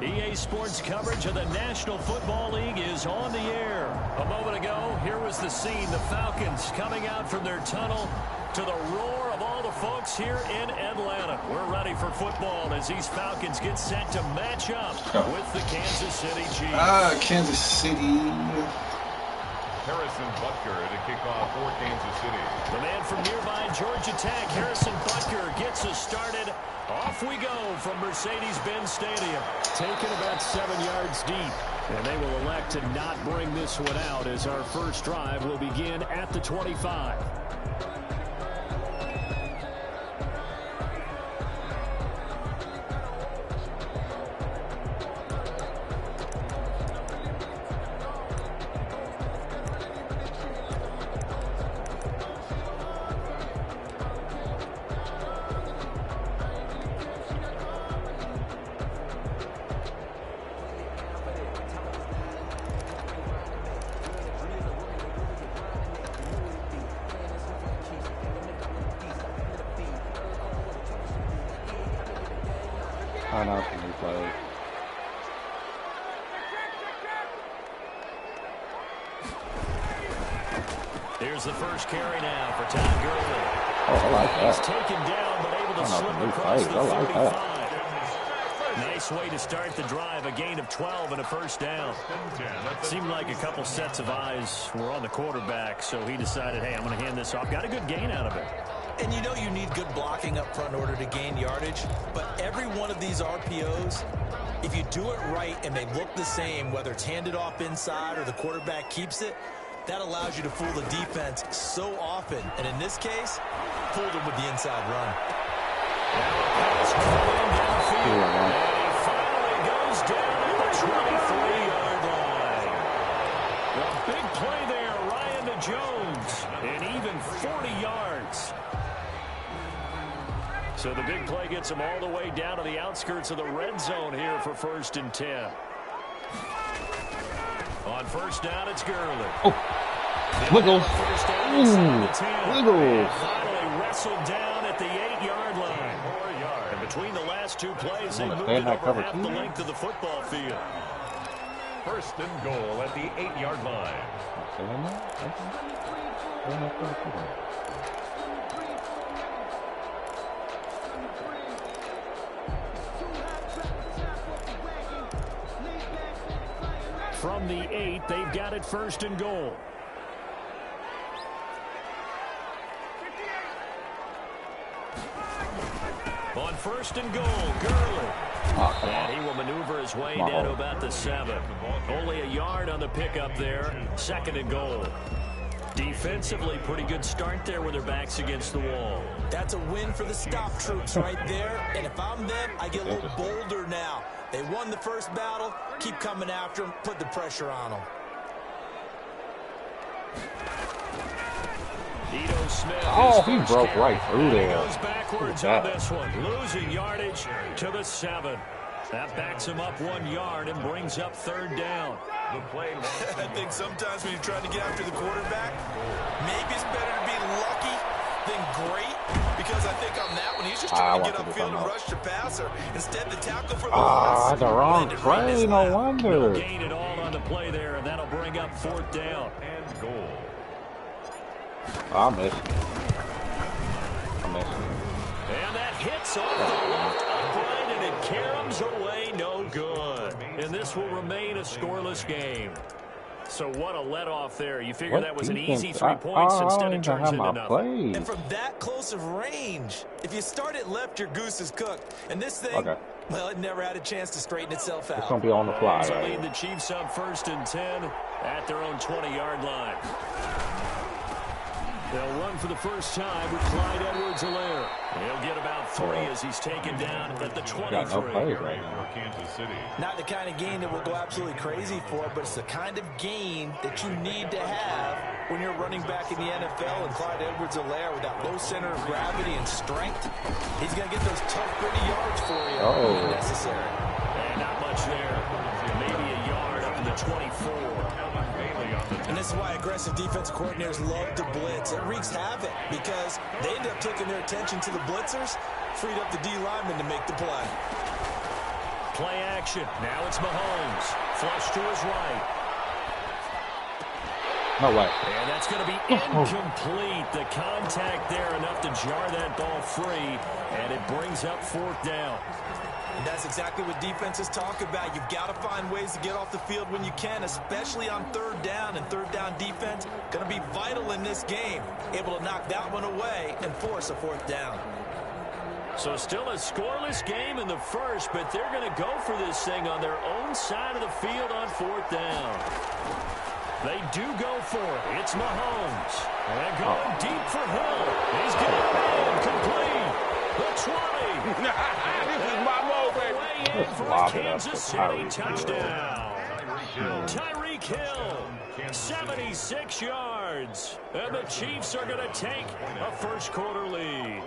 EA Sports coverage of the National Football League is on the air. A moment ago, here was the scene. The Falcons coming out from their tunnel to the roar of all the folks here in Atlanta. We're ready for football as these Falcons get set to match up with the Kansas City Chiefs. Kansas City. Harrison Butker to kick off for Kansas City. The man from nearby Georgia Tech, Harrison Butker, gets us started. Off we go from Mercedes-Benz Stadium. Taken about 7 yards deep. And they will elect to not bring this one out as our first drive will begin at the 25. Here's the first carry now for Todd Gurley. Oh, I like that. He's taken down, but able to slip across the 35. Nice way to start the drive. A gain of 12 and a first down. Seemed like a couple sets of eyes were on the quarterback, so he decided, hey, I'm going to hand this off. Got a good gain out of it. And you know you need good blocking up front in order to gain yardage, but every one of these RPOs, if you do it right and they look the same, whether it's handed off inside or the quarterback keeps it, that allows you to fool the defense so often. And in this case, fooled him with the inside run. Now a pass rolling downfield. And he finally goes down at the 23-yard line. A big play there, Ryan to Jones. And even 40 yards. So the big play gets him all the way down to the outskirts of the red zone here for 1st and 10. On first down, it's Gurley. Oh, Wiggles. Wiggles. Finally wrestled down at the 8-yard line. And between the last two plays, they moved it over half the length of the football field. 1st and goal at the 8-yard line. From the 8, they've got it 1st and goal. On 1st and goal, Gurley. And he will maneuver his way down to about the 7. Only a yard on the pickup there. 2nd and goal. Defensively, pretty good start there with their backs against the wall. That's a win for the stop troops right there. And if I'm them, I get a little bolder now. They won the first battle. Keep coming after them. Put the pressure on them. Ito Smith. Oh, he broke right through there. He goes backwards on this one. Losing yardage to the 7. That backs him up 1 yard and brings up 3rd down. The play. I think sometimes when you're trying to get after the quarterback, maybe it's better to be lucky than great. Because I think on that one, he's just trying to get upfield and rush the passer. Instead, the tackle for the loss. The wrong play, no wonder. No gain at all on the play there, and that'll bring up 4th down. And goal. I missed. And that hits off the left upright, and it caroms away, no good. And this will remain a scoreless game. So what a let-off there. You figure that was an easy 3 points. Instead it turns into nothing. And from that close of range, if you start it left, your goose is cooked. And this thing, well, it never had a chance to straighten itself out. It's going to be on the fly. So lead the Chiefs up 1st and 10 at their own 20-yard line. They'll run for the first time with Clyde Edwards-Helaire. He'll get about 3 as he's taken down at the 23. Kansas City. Not the kind of gain that will go absolutely crazy for, but it's the kind of gain that you need to have when you're running back in the NFL. And Clyde Edwards-Helaire, with that low center of gravity and strength, he's going to get those tough, gritty yards for you if necessary. And not much there. Maybe a yard up to the 24. And this is why aggressive defensive coordinators love to blitz. It wreaks havoc because they end up taking their attention to the blitzers, freed up the D lineman to make the play. Play action. Now it's Mahomes. Flush to his right. No way. And that's going to be incomplete. The contact there enough to jar that ball free, and it brings up 4th down. And that's exactly what defenses talk about. You've got to find ways to get off the field when you can, especially on 3rd down. And 3rd down defense going to be vital in this game. Able to knock that one away and force a 4th down. So still a scoreless game in the first, but they're going to go for this thing on their own side of the field on 4th down. They do go for it. It's Mahomes. And going deep for Hill. He's getting it in. Complete. The 20. This is my moment. Way in for a Kansas City touchdown. Tyreek Hill. 76 yards. And the Chiefs are going to take a first-quarter lead.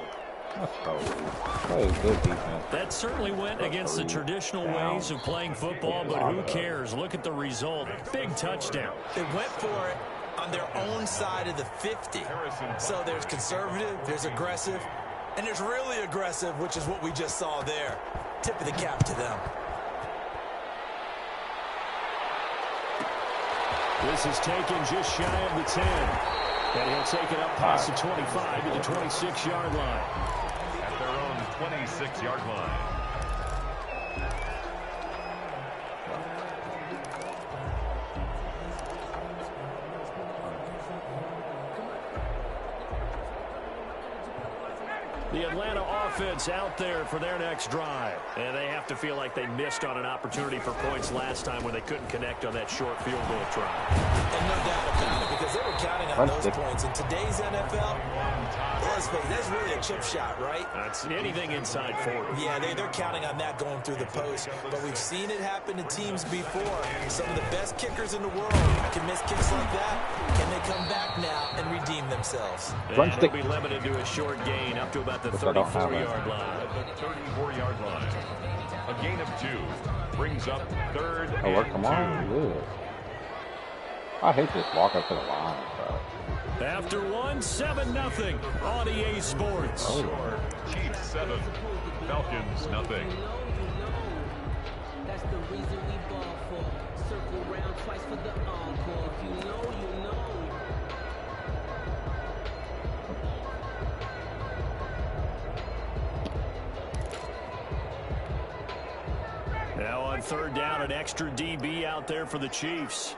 That certainly went against the traditional ways of playing football, but who cares? Look at the result. Big touchdown. They went for it on their own side of the 50. So there's conservative, there's aggressive, and there's really aggressive, which is what we just saw there. Tip of the cap to them. This is taken just shy of the 10. And he'll take it up past the 25 to the 26-yard line. At their own 26-yard line. The Atlanta offense out there for their next drive. And they have to feel like they missed on an opportunity for points last time when they couldn't connect on that short field goal try. And no doubt about it, because they were counting on those points. In today's NFL, let's face it, that's really a chip shot, right? That's anything inside 40. Yeah, they're counting on that going through the post. But we've seen it happen to teams before. Some of the best kickers in the world can miss kicks like that. Can they come back now and redeem themselves? And it'll be limited to a short gain up to about the 34-yard line. The 34-yard line. A gain of 2 brings up 3rd and 2. Come on. Good. I hate this walk up to the line, bro. After 7-0 on EA Sports. Score, Chiefs 7, Falcons nothing. That's the reason we ball for. Circle round twice for the encore. If you know, you know. Now on 3rd down, an extra DB out there for the Chiefs.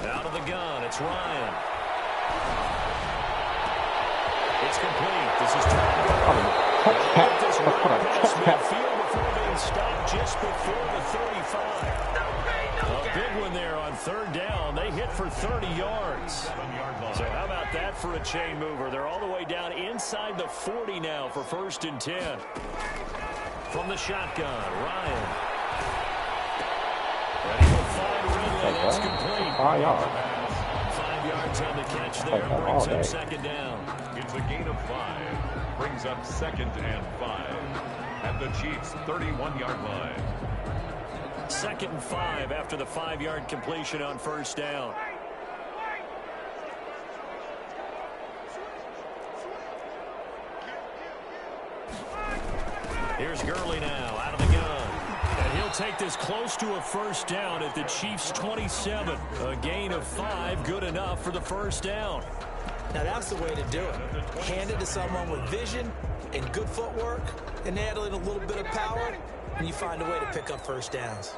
Out of the gun, it's Ryan. It's complete. This is midfield before being stopped just before the 35. A big one there on 3rd down. They hit for 30 yards. So how about that for a chain mover? They're all the way down inside the 40 now for 1st and 10. From the shotgun, Ryan. And he will find Ridley. That's complete. 5 yards. 5 yards on the catch there. Brings up 2nd down. It's a gain of 5. Brings up 2nd and 5. At the Chiefs' 31-yard line. 2nd and 5 after the 5-yard completion on 1st down. Here's Gurley now out of the gun. And he'll take this close to a 1st down at the Chiefs' 27. A gain of 5, good enough for the 1st down. Now that's the way to do it. Hand it to someone with vision and good footwork, and add in a little bit of power, and you find a way to pick up 1st downs.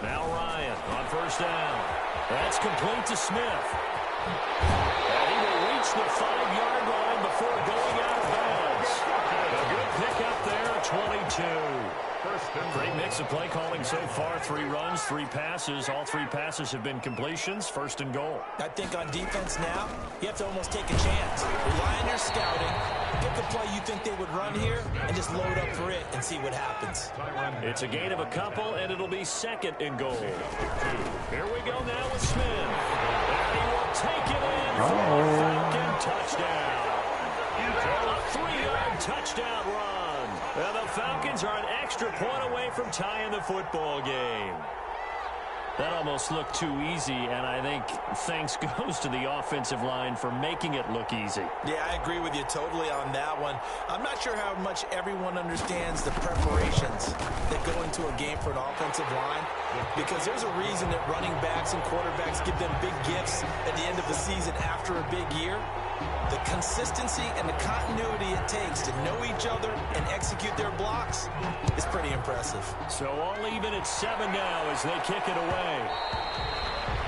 Now Ryan on 1st down. That's complete to Smith. And he will reach the 5-yard line before going out of bounds. A good pickup there, 22. Great mix of play calling so far. 3 runs, 3 passes. All 3 passes have been completions. 1st and goal. I think on defense now, you have to almost take a chance. Rely on your scouting. Pick a play you think they would run here, and just load up for it and see what happens. It's a gain of a couple, and it'll be 2nd and goal. Here we go now with Smith. And he will take it in for a Falcon touchdown. A 3-yard touchdown run. And the Falcons are an extra point away from tying the football game. That almost looked too easy, and I think thanks goes to the offensive line for making it look easy. Yeah, I agree with you totally on that one. I'm not sure how much everyone understands the preparations that go into a game for an offensive line, because there's a reason that running backs and quarterbacks give them big gifts at the end of the season after a big year. The consistency and the continuity it takes to know each other and execute their blocks is pretty impressive. So all even at 7 now as they kick it away.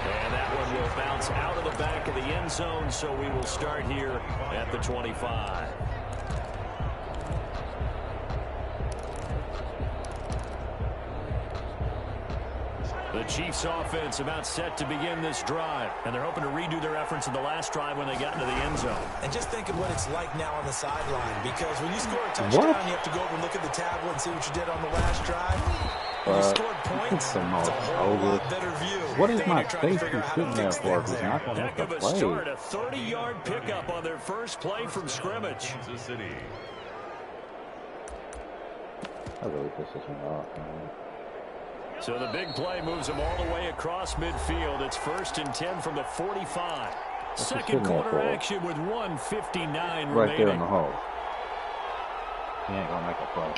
And that one will bounce out of the back of the end zone, so we will start here at the 25. The Chiefs offense about set to begin this drive, and they're hoping to redo their efforts in the last drive when they got into the end zone. And just think of what it's like now on the sideline, because when you score a touchdown, you have to go over and look at the tablet and see what you did on the last drive. When you scored points, it's a whole lot better view. What is my safety sitting there for? He's not going to Heck make of a a play. start, a 30-yard pickup on their first play from scrimmage. Kansas City. That really pisses me off, man. So the big play moves them all the way across midfield. It's 1st and 10 from the 45. Second quarter action with 1:59 remaining. Right there in the hole. He ain't going to make a play.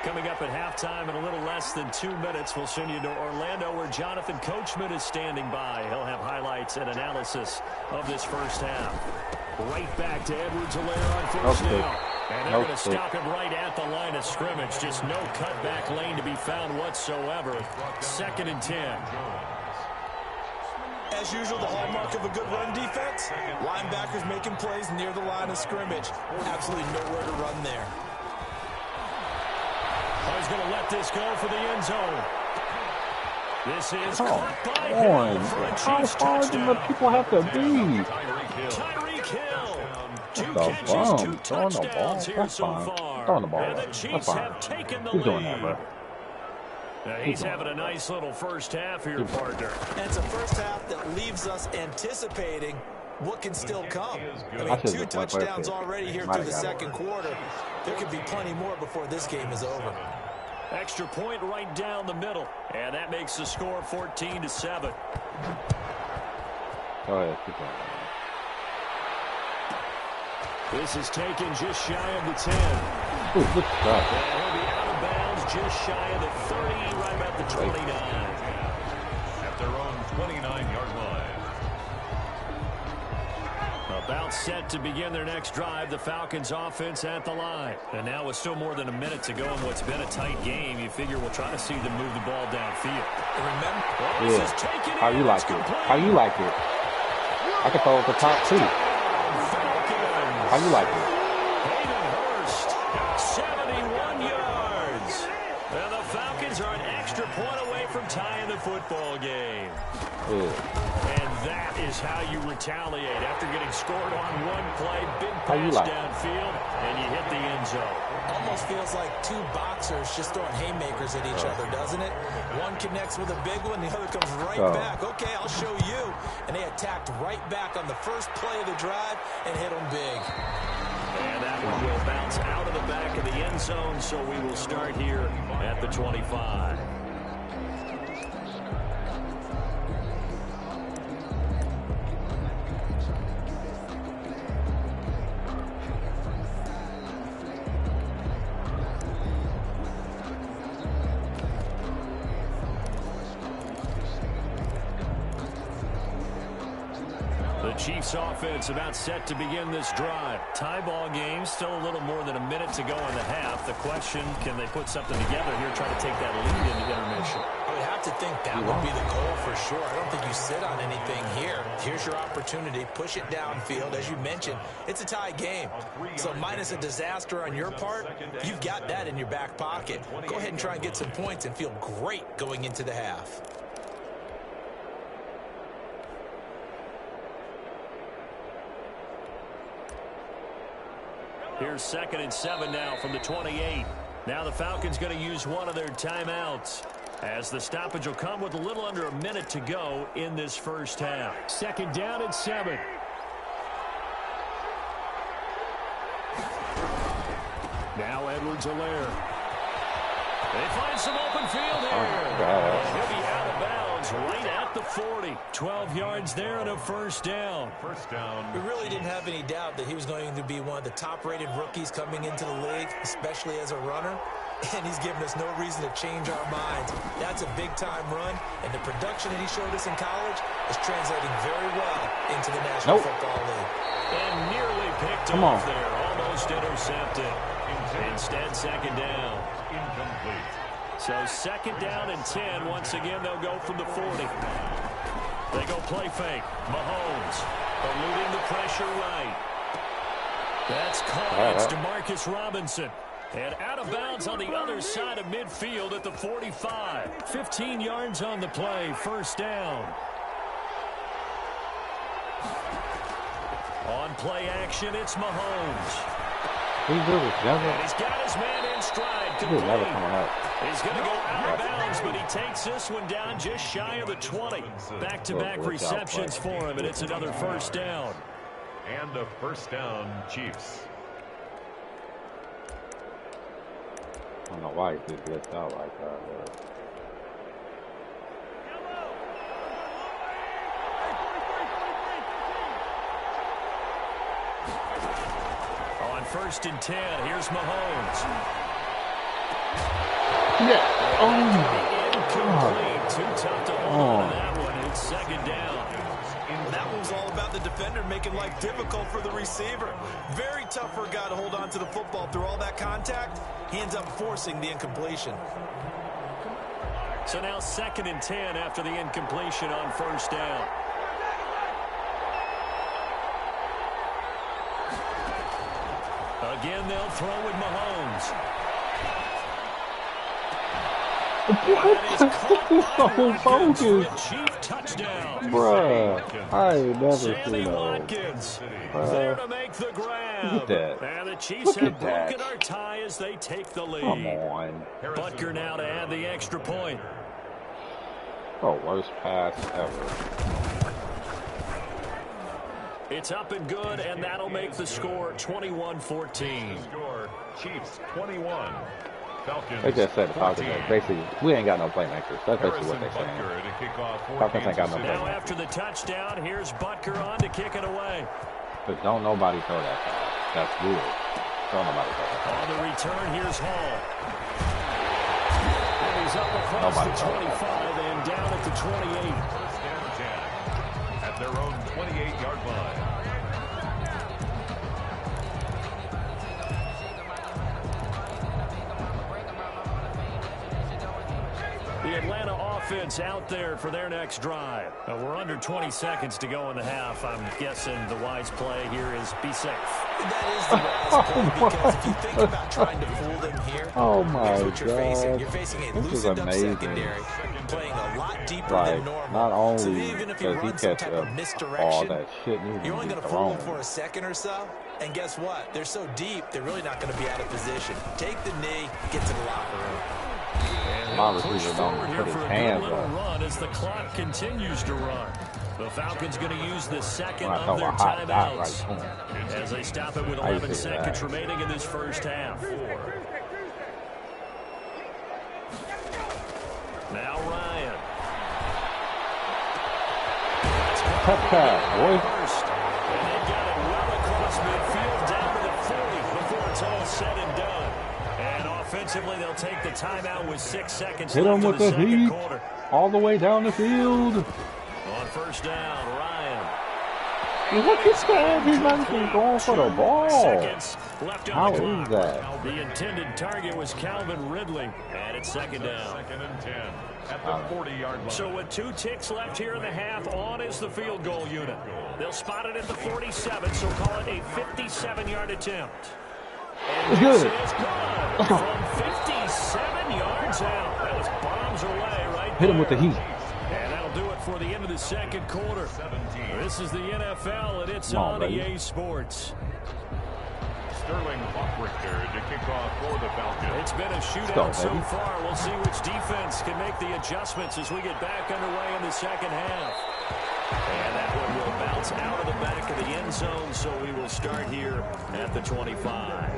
Coming up at halftime in a little less than 2 minutes, we'll send you to Orlando where Jonathan Coachman is standing by. He'll have highlights and analysis of this first half. Right back to Edwards-Helaire on first down. And they're going to stop him right at the line of scrimmage. Just no cutback lane to be found whatsoever. 2nd and 10. As usual, the hallmark of a good run defense, linebackers making plays near the line of scrimmage. Absolutely nowhere to run there. He's going to let this go for the end zone. This is caught by on. Hill for a How Chiefs far do the touchdown. people have to be? Tyreek Hill. 2 The catches, bum. 2 Throwing the ball. touchdowns here That's so fine. far. Throwing the ball. And the That's Chiefs fine. have taken the He's doing lead. that, bro. He's having a nice little first half here, partner. And it's a first half that leaves us anticipating what can still come. I mean, 2 touchdowns already here through the second quarter. There could be plenty more before this game is over. Extra point right down the middle. And that makes the score 14-7. Go ahead. Keep going. This is taken just shy of the 10. Ooh, good stuff. And he'll be out of bounds just shy of the 30, right about the 29. At their own 29-yard line. About set to begin their next drive, the Falcons offense at the line. And now with still more than a minute to go in what's been a tight game, you figure we'll try to see them move the ball downfield. Remember? This is taken How in. you like It's it? complete. How you like it? I can throw it the top too. Falcons. How you like it? Hayden Hurst, 71 yards. And the Falcons are an extra point away from tying the football game. Yeah. And that is how you retaliate after getting scored on one play, big How you pass like it? downfield, and you hit the end zone. Almost feels like 2 boxers just throwing haymakers at each other, doesn't it? One connects with a big one, the other comes right back. Okay, I'll show you. And they attacked right back on the first play of the drive and hit them big. And that one will bounce out of the back of the end zone, so we will start here at the 25. The Chiefs offense about set to begin this drive. Tie ball game, still a little more than a minute to go in the half. The question, can they put something together here, try to take that lead into intermission? I would have to think that would be the goal for sure. I don't think you sit on anything here. Here's your opportunity. Push it downfield. As you mentioned, it's a tie game. So minus a disaster on your part, you've got that in your back pocket. Go ahead and try and get some points and feel great going into the half. Here's 2nd and 7 now from the 28. Now the Falcons going to use one of their timeouts, as the stoppage will come with a little under a minute to go in this first half. 2nd down and 7. Edwards-Helaire. They find some open field here. And he'll be out of bounds right at the 40. 12 yards there and a first down. First down. We really didn't have any doubt that he was going to be one of the top-rated rookies coming into the league, especially as a runner. And he's given us no reason to change our minds. That's a big-time run, and the production that he showed us in college is translating very well into the National Football League. And nearly picked off there, almost intercepted. Instead, second down. Incomplete. So second down and 10. Once again, they'll go from the 40. They go play fake. Mahomes eluding the pressure right. That's caught. It's DeMarcus Robinson. And out of bounds on the other side of midfield at the 45. 15 yards on the play. First down. On play action, it's Mahomes. And he's got his man in stride. He's going to go out of bounds, but he takes this one down just shy of the 20. Back-to-back receptions for him, and it's another first down. And a first down, Chiefs. I don't know why he did this out like that. On first and 10, here's Mahomes. Yeah. Oh my God. Too tough to hold on to that one. It's second down. That one was all about the defender making life difficult for the receiver. Very tough for a guy to hold on to the football through all that contact. He ends up forcing the incompletion. So now second and 10 after the incompletion on first down. Again, they'll throw with Mahomes. What? Focus. Chief touchdown. Bruh, I ain't never seen those. There to make the grab. Look at that. And the Chiefs have broken our tie as they take the lead. Come on. Butker now to add the extra point. The worst pass ever. It's up and good, and that'll make the score 21-14. Score, Chiefs 21. Falcons. They just said the Falcons are basically, we ain't got no playmakers. That's basically what they're saying. Falcons ain't got no playmakers. Now after the touchdown, here's Butker on to kick it away. But don't nobody throw that pass. That's good. Don't nobody throw that pass. On the return, here's Hall. And he's up across the 25 and down at the 28. First down 10 at their own 28-yard line. The Atlanta offense out there for their next drive. We're under 20 seconds to go in the half. I'm guessing the wise play here is be safe. That is the wise play, because if you think about trying to fool them here, here's what you're facing. You're facing a loosened-up secondary, playing a lot deeper than normal. Not only so even if you run some type of misdirection, all that shit you're only going to fool them for a second or so. And guess what? They're so deep, they're really not going to be out of position. Take the knee, get to the locker room. My receiver don't put his hands up. Run as the clock continues to run. The Falcons going to use the second of their timeouts as they stop it with 11 seconds remaining in this first half. Now Ryan. First. And they got it well across midfield down to the 40 before it's all said and done. And offensively, they'll take the timeout with 6 seconds Hit left him with in the the second heat quarter. all the way down the field. On first down, Ryan. Look at that. He's not even going for the ball. Seconds left on the clock. How is that? The intended target was Calvin Ridley. And it's second down. Second and 10 at the 40-yard line. So with 2 ticks left here in the half, on is the field goal unit. They'll spot it at the 47, so call it a 57-yard attempt. And good. This is good. From 57 yards out. That was bombs away right Hit him with the there. heat. And that'll do it for the end of the second quarter. 17. This is the NFL, and it's Come on, on baby. EA Sports. Sterling Hawkwrichter to kick off for the Falcons. It's been a shootout so far. We'll see which defense can make the adjustments as we get back underway in the second half. And that one will bounce out of the back of the end zone, so we will start here at the 25.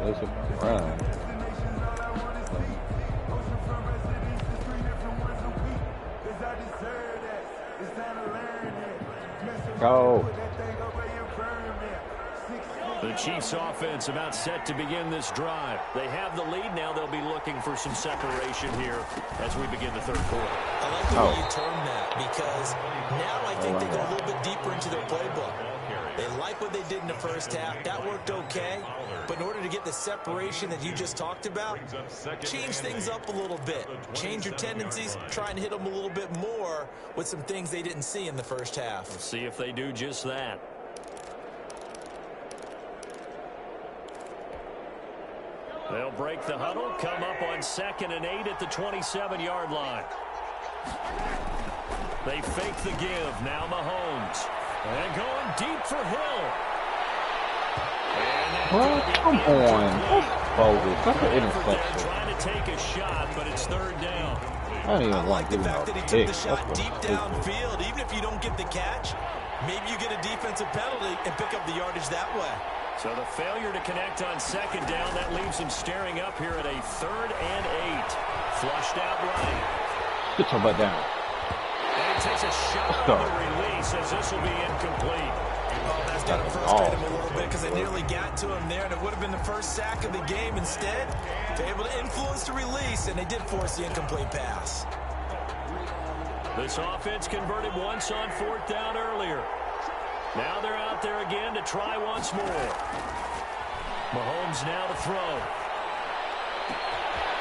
It's a run. Go. The Chiefs offense about set to begin this drive. They have the lead now. They'll be looking for some separation here as we begin the third quarter. I like the way you term that because now I think they go a little bit deeper into their playbook. They like what they did in the first half. That worked okay. But in order to get the separation that you just talked about, change things up a little bit. Change your tendencies. Try and hit them a little bit more with some things they didn't see in the first half. We'll see if they do just that. They'll break the huddle, come up on 2nd and 8 at the 27-yard line. They fake the give. Now Mahomes. And going deep for Hill. Well, come on. That's bogus. That's an interception. Trying to take a shot, but it's 3rd down. I don't even like the give fact him that he a took pick. the shot deep downfield. Even if you don't get the catch, maybe you get a defensive penalty and pick up the yardage that way. So the failure to connect on 2nd down, that leaves him staring up here at a 3rd and 8. Flushed out right. Get your butt down. And he takes a shot on the release as this will be incomplete. Oh, that's got to frustrate him a little bit because they nearly got to him there, and it would have been the first sack of the game. Instead, they're able to influence the release, and they did force the incomplete pass. This offense converted once on 4th down earlier. Now they're out there again to try once more. Mahomes now to throw.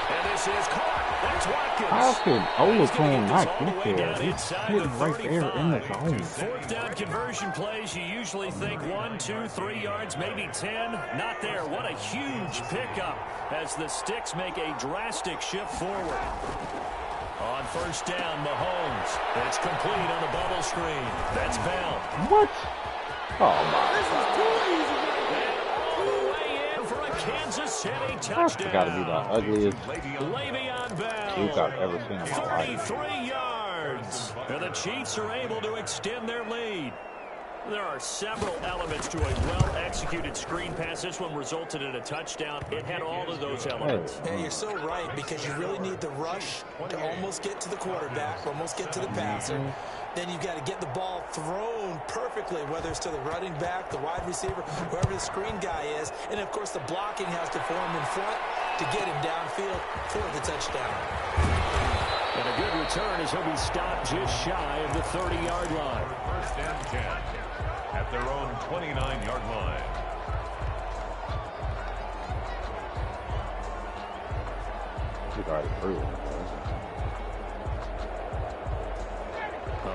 And this is caught. That's Watkins. How could Olacombe not get there? He's hitting right there in the zone. 4th down conversion plays, you usually think 1, 2, 3 yards, maybe 10. Not there. What a huge pickup as the Sticks make a drastic shift forward. On 1st down, Mahomes. It's complete on the bubble screen. That's Bell. What? Oh, my. All the way in for a Kansas City touchdown. That's got to be the ugliest Le'Veon Bell. juke I've ever seen in my life. 33 yards. And the Chiefs are able to extend their lead. There are several elements to a well-executed screen pass. This one resulted in a touchdown. It had all of those elements. Yeah, you're so right because you really need the rush to almost get to the quarterback, almost get to the passer. Then you've got to get the ball thrown perfectly, whether it's to the running back, the wide receiver, whoever the screen guy is. And, of course, the blocking has to form in front to get him downfield for the touchdown. And a good return as he'll be stopped just shy of the 30-yard line. 1st and 10 at their own 29-yard line. He's already through.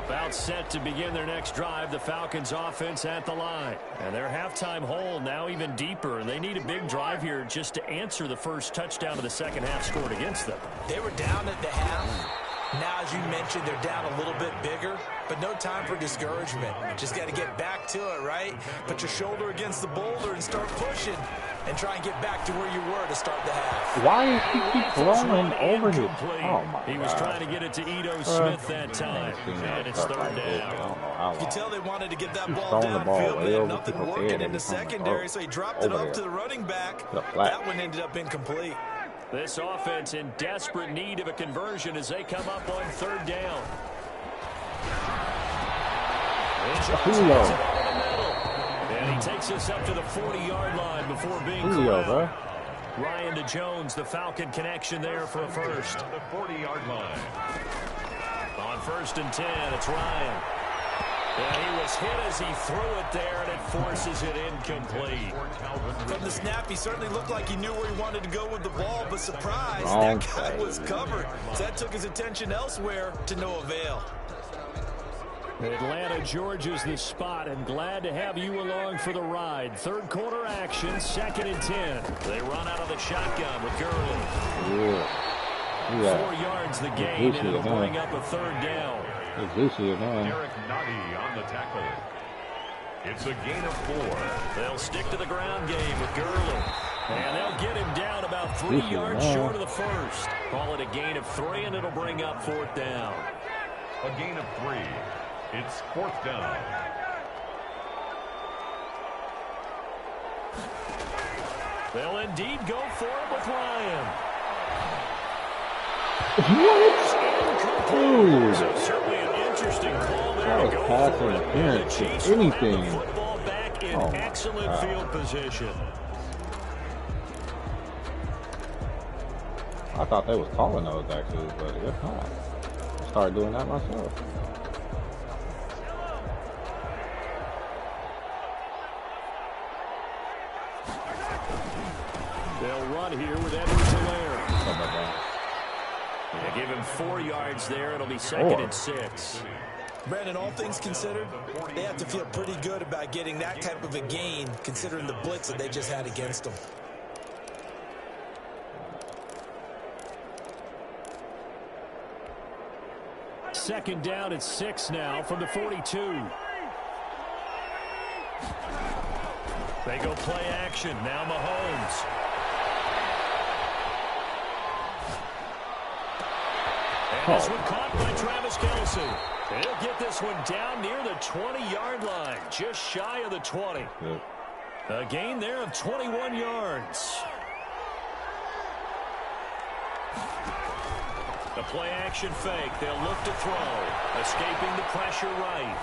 About set to begin their next drive, the Falcons offense at the line. And their halftime hole now even deeper. They need a big drive here just to answer the first touchdown of the second half scored against them. They were down at the half. Now, as you mentioned, they're down a little bit bigger, but no time for discouragement. Just got to get back to it, right? Put your shoulder against the boulder and start pushing and try and get back to where you were to start the half. Why does he keep throwing over his... Oh, my God. He was trying to get it to Ito Smith that time. And it's 3rd down. You can tell they wanted to get that ball downfield, but had nothing working in the secondary, so he dropped it off to the running back. That one ended up incomplete. This offense in desperate need of a conversion as they come up on 3rd down. And he takes us up to the 40-yard line before being called. Ryan to Jones, the Falcon connection there for a first. The 40-yard line. On 1st and 10, it's Ryan. And he was hit as he threw it there, and it forces it incomplete. From the snap, he certainly looked like he knew where he wanted to go with the ball, but surprise, that guy was covered. So that took his attention elsewhere to no avail. Atlanta, Georgia's the spot, and glad to have you along for the ride. 3rd quarter action, 2nd and 10. They run out of the shotgun with Gurley. 4 yards the gain, and it'll bring up a 3rd down. Derek Nottie on the tackle. It's a gain of 4. They'll stick to the ground game with Gurley. And they'll get him down about 3 yards short of the first. Call it a gain of 3, and it'll bring up 4th down. A gain of 3. It's 4th down. They'll indeed go for it with Ryan. What? Dude. So certainly an interesting call there. That was pass interference. If anything. The football back in excellent field position. I thought they was calling those actually, but I guess not. I started doing that myself. They'll run here with Edwards-Helaire. Yeah, give him 4 yards there. It'll be second and 6. Brandon, all things considered, they have to feel pretty good about getting that type of a gain, considering the blitz that they just had against them. Second down at 6 now from the 42. They go play action. Now Mahomes. And this one caught by Travis Kelce. He'll get this one down near the 20-yard line, just shy of the 20. A gain there of 21 yards. The play-action fake. They'll look to throw. Escaping the pressure right.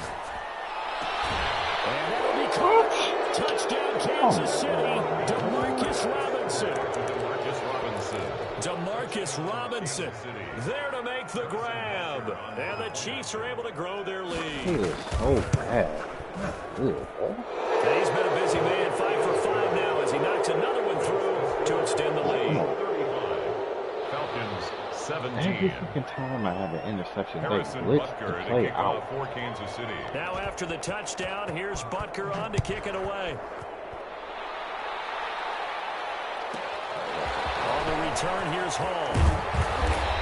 And that'll be caught. Touchdown, Kansas City. Demarcus Robinson. Demarcus Robinson there to make the grab. And the Chiefs are able to grow their lead. He is so bad. He's been a busy man. 5 for 5 now as he knocks another one through to extend the lead. Falcons 17. Every freaking time I have an interception, they Harrison blitz Butker the to play kick out. off for Kansas City. Now after the touchdown, here's Butker on to kick it away. On the return, here's Hall.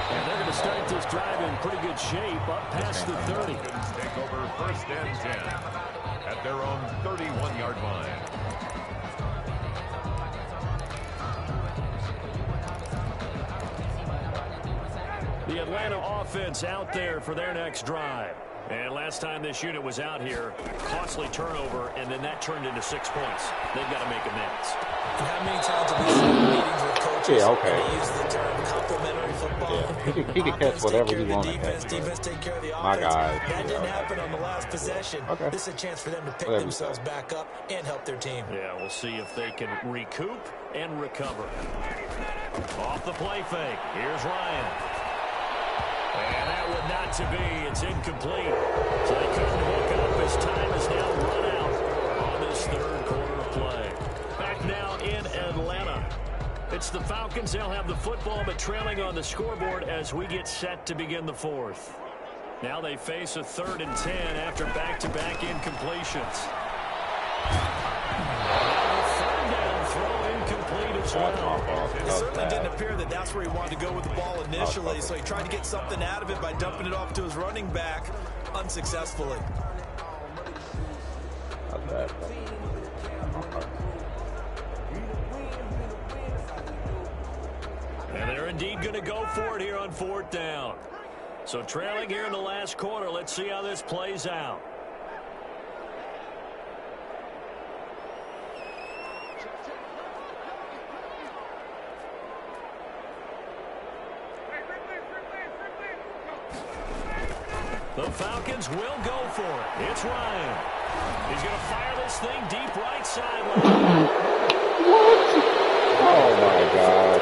And they're going to start this drive in pretty good shape up past the 30. Falcons take over first and 10 at their own 31-yard line. The Atlanta offense out there for their next drive. And last time this unit was out here, costly turnover, and then that turned into 6 points. They've got to make amends. And how many times have we seen meetings with coaches Yeah, use the term complementary football? Yeah, he can catch whatever he wants to catch. Defense take care of the offense. My guy. That didn't happen on the last possession. Okay. This is a chance for them to pick themselves back up and help their team. Yeah, we'll see if they can recoup and recover. Off the play fake. Here's Ryan. And that one not to be. It's incomplete. So they couldn't hook up. His time is now run out on this third quarter of play. Back now in Atlanta. It's the Falcons. They'll have the football, but trailing on the scoreboard as we get set to begin the fourth. Now they face a 3rd and 10 after back-to-back incompletions. It certainly didn't appear that that's where he wanted to go with the ball initially, so he tried to get something out of it by dumping it off to his running back unsuccessfully. Not bad. And they're indeed going to go for it here on 4th down. So trailing here in the last quarter, let's see how this plays out. The Falcons will go for it. It's Ryan. He's going to fire this thing deep right sideline. What? Oh, my God.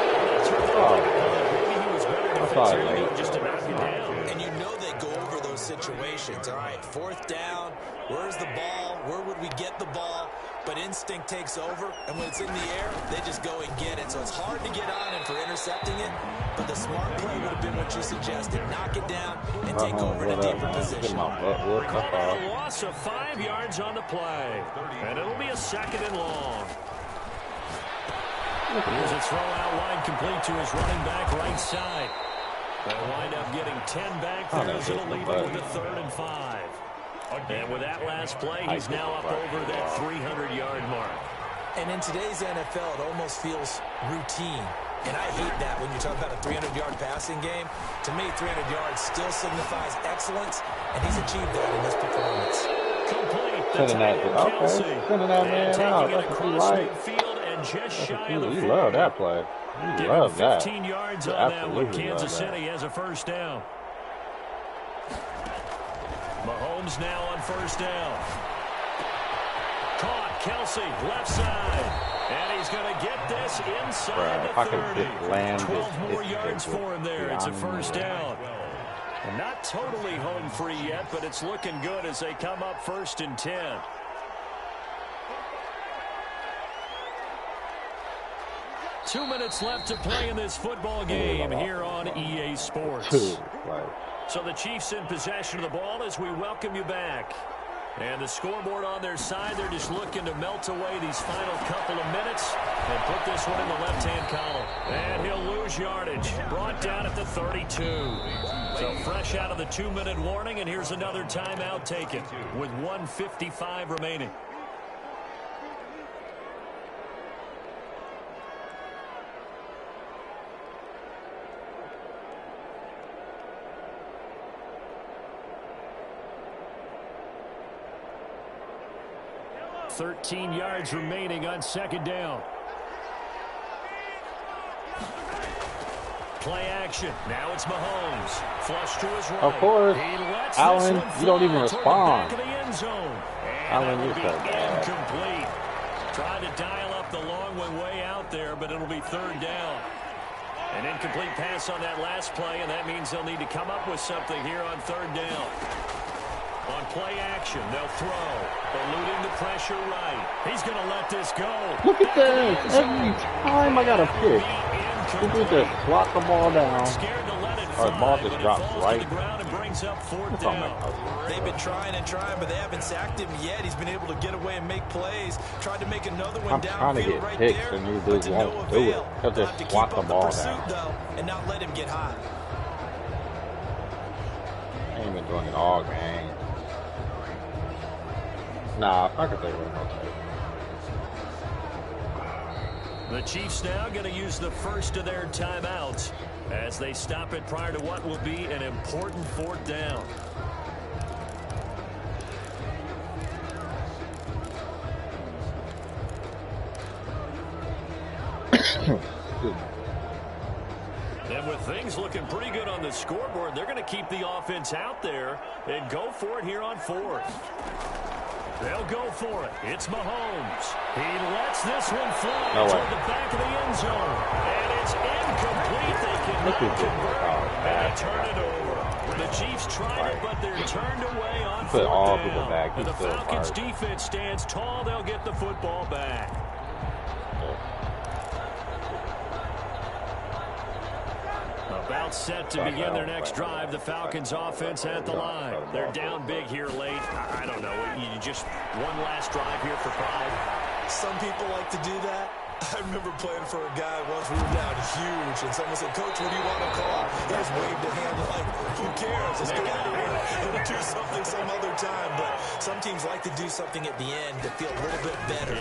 Maybe he was better defensively just to knock you down. And you know they go over those situations. All right, 4th down. Where's the ball? Where would we get the ball? But instinct takes over, and when it's in the air, they just go and get it. So it's hard to get on him for intercepting it, but the smart play would have been what you suggested. Knock it down and take over in a deeper position. A loss of 5 yards on the play, and it'll be a 2nd and long. Here's a throw out wide, complete to his running back right side. They'll wind up getting 10 back there as it'll leave him with a 3rd and 5. And with that last play, he's now up over that 300-yard mark. And in today's NFL, it almost feels routine. And I hate that when you talk about a 300-yard passing game. To me, 300 yards still signifies excellence, and he's achieved that in this performance. Complete. Sending that man out. That's what you like. and just shy of the 40. We love that play. We love that. 15 yards on that one. Kansas City has a first down. Mahomes now on first down. Caught. Kelsey, left side. And he's going to get this inside the 30. 12 more yards for him there. It's a first down. Not totally home free yet, but it's looking good as they come up 1st and 10. Two minutes left to play in this football game here on EA Sports. So the Chiefs in possession of the ball as we welcome you back. And the scoreboard on their side, they're just looking to melt away these final couple of minutes and put this one in the left-hand column. And he'll lose yardage. Brought down at the 32. So fresh out of the 2-minute warning, and here's another timeout taken with 1:55 remaining. .13 yards remaining on second down. Play action. Now it's Mahomes. Flush to his right. Of course. Allen, you don't even respond. Allen, you're so bad. Incomplete. Trying to dial up the long one way out there, but it'll be third down. An incomplete pass on that last play, and that means they'll need to come up with something here on third down. On play action, they'll throw. Eluding the pressure right. He's going to let this go. Look at this. Every time I got a pick, people just block the ball down. Or the ball just drops right. They've been trying and trying, but they haven't sacked him yet. He's been able to get away and make plays. Tried to make another one downfield trying to get right picks, there, and these dudes won't do it. They'll just block the ball down. Though, and not let him get high. I ain't been doing it all game. Nah, I could take it. The Chiefs now going to use the first of their timeouts as they stop it prior to what will be an important fourth down. And with things looking pretty good on the scoreboard, they're going to keep the offense out there and go for it here on fourth. They'll go for it. It's Mahomes. He lets this one fly toward the back of the end zone. And it's incomplete. They cannot convert. And they turn it over. The Chiefs tried it, but they're turned away on fourth down. And the Falcons' defense stands tall. They'll get the football back. About set to begin their next drive. The Falcons offense at the line. They're down big here late. I don't know. You just one last drive here for pride. Some people like to do that. I remember playing for a guy once. We were down huge, and someone said, "Coach, what do you want to call?" He just waved a hand like, "Who cares? Let's get out of here. We'll do something some other time." But some teams like to do something at the end to feel a little bit better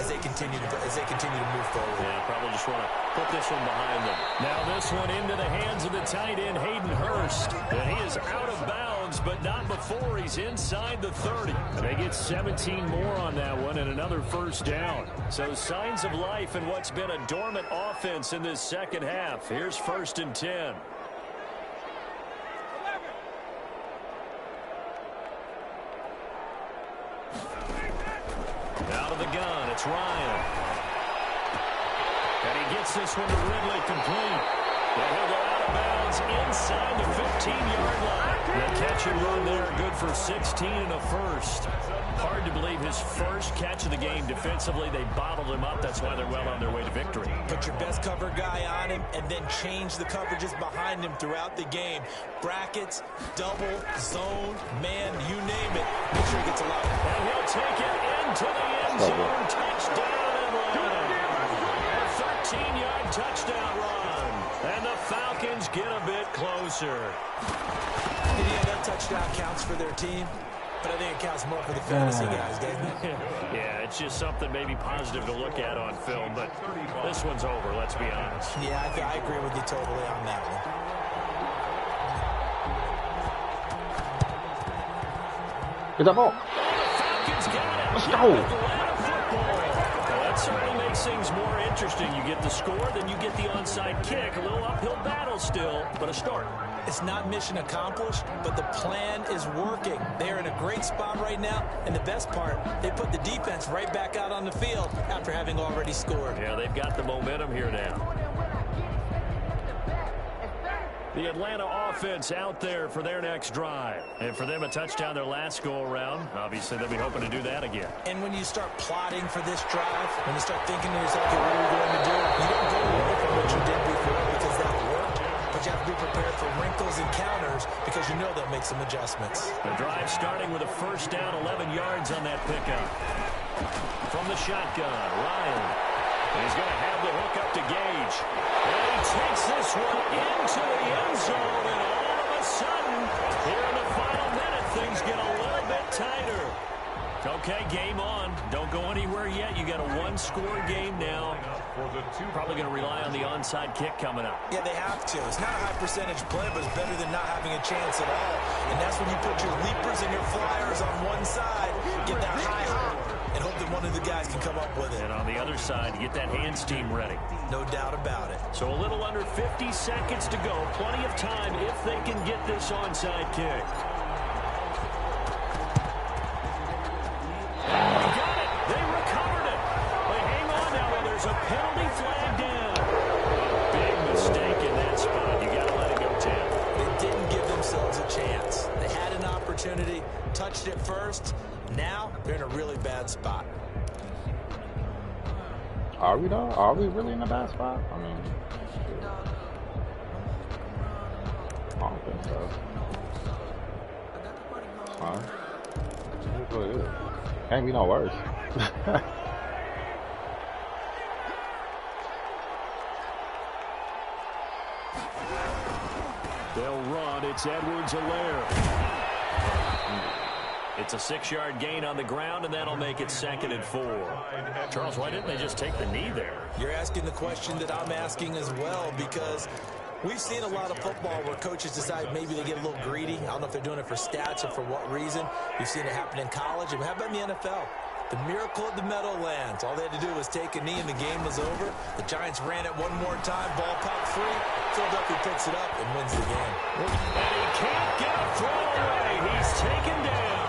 as they continue to move forward. Yeah, probably just want to put this one behind them. Now this one into the hands of the tight end, Hayden Hurst. And he is out of bounds, but not before he's inside the 30. And they get 17 more on that one and another first down. So signs of life in what's been a dormant offense in this second half. Here's 1st and 10. Out of the gun, it's Ryan. And he gets this one to Ridley complete. And he'll go out of bounds inside the 15-yard line. The catch and run there, good for 16 and a first. Hard to believe his first catch of the game defensively. They bottled him up. That's why they're well on their way to victory. Put your best cover guy on him and then change the coverages behind him throughout the game. Brackets, double, zone, man, you name it. Make sure he gets a lot. And he'll take it into the end zone. Touchdown and run. A 13-yard touchdown run. And the Falcons get a bit closer. Yeah, that touchdown counts for their team. But I think it counts more for the fantasy guys, doesn't it? Yeah, it's just something maybe positive to look at on film, but this one's over, let's be honest. Yeah, I agree with you totally on that one. Get that ball. Falcons got it. Let's go. Well, certainly makes things more interesting. You get the score, then you get the onside kick. A little uphill battle still, but a start. It's not mission accomplished, but the plan is working. They're in a great spot right now, and the best part, they put the defense right back out on the field after having already scored. Yeah, they've got the momentum here now. The Atlanta offense out there for their next drive. And for them, a touchdown their last go-around. Obviously, they'll be hoping to do that again. And when you start plotting for this drive, when you start thinking to yourself, okay, what are we going to do? You don't go away from what you did before because that worked. But you have to be prepared for wrinkles and counters because you know they'll make some adjustments. The drive starting with a first down, 11 yards on that pickup. From the shotgun, Ryan. He's going to have the hook up to Gage. And he takes this one into the end zone, and all of a sudden, here in the final minute, things get a little bit tighter. Okay, game on. Don't go anywhere yet. You got a one-score game now. Probably going to rely on the onside kick coming up. Yeah, they have to. It's not a high-percentage play, but it's better than not having a chance at all. And that's when you put your leapers and your flyers on one side, get that high hop, and hope that one of the guys can come up with it. And on the other side, you get that hands team ready. No doubt about it. So a little under 50 seconds to go. Plenty of time if they can get this onside kick. They got it. They recovered it. They hang on now. Well, there's a penalty flag down. Big mistake in that spot. You got to let it go, Tim. They didn't give themselves a chance. They had an opportunity, touched it first. Now they're in a really bad spot. Are we though? Are we really in a bad spot? I mean, I don't think so. Huh? It really is. Can't be no worse. They'll run. It's Edwards-Helaire. It's a 6-yard gain on the ground, and that'll make it 2nd and 4. Charles, why didn't they just take the knee there? You're asking the question that I'm asking as well, because we've seen a lot of football where coaches decide maybe they get a little greedy. I don't know if they're doing it for stats or for what reason. We've seen it happen in college. And how about in the NFL? The miracle of the Meadowlands. All they had to do was take a knee and the game was over. The Giants ran it one more time. Ball popped free. Philadelphia picks it up and wins the game. And he can't get a throw away. He's taken down.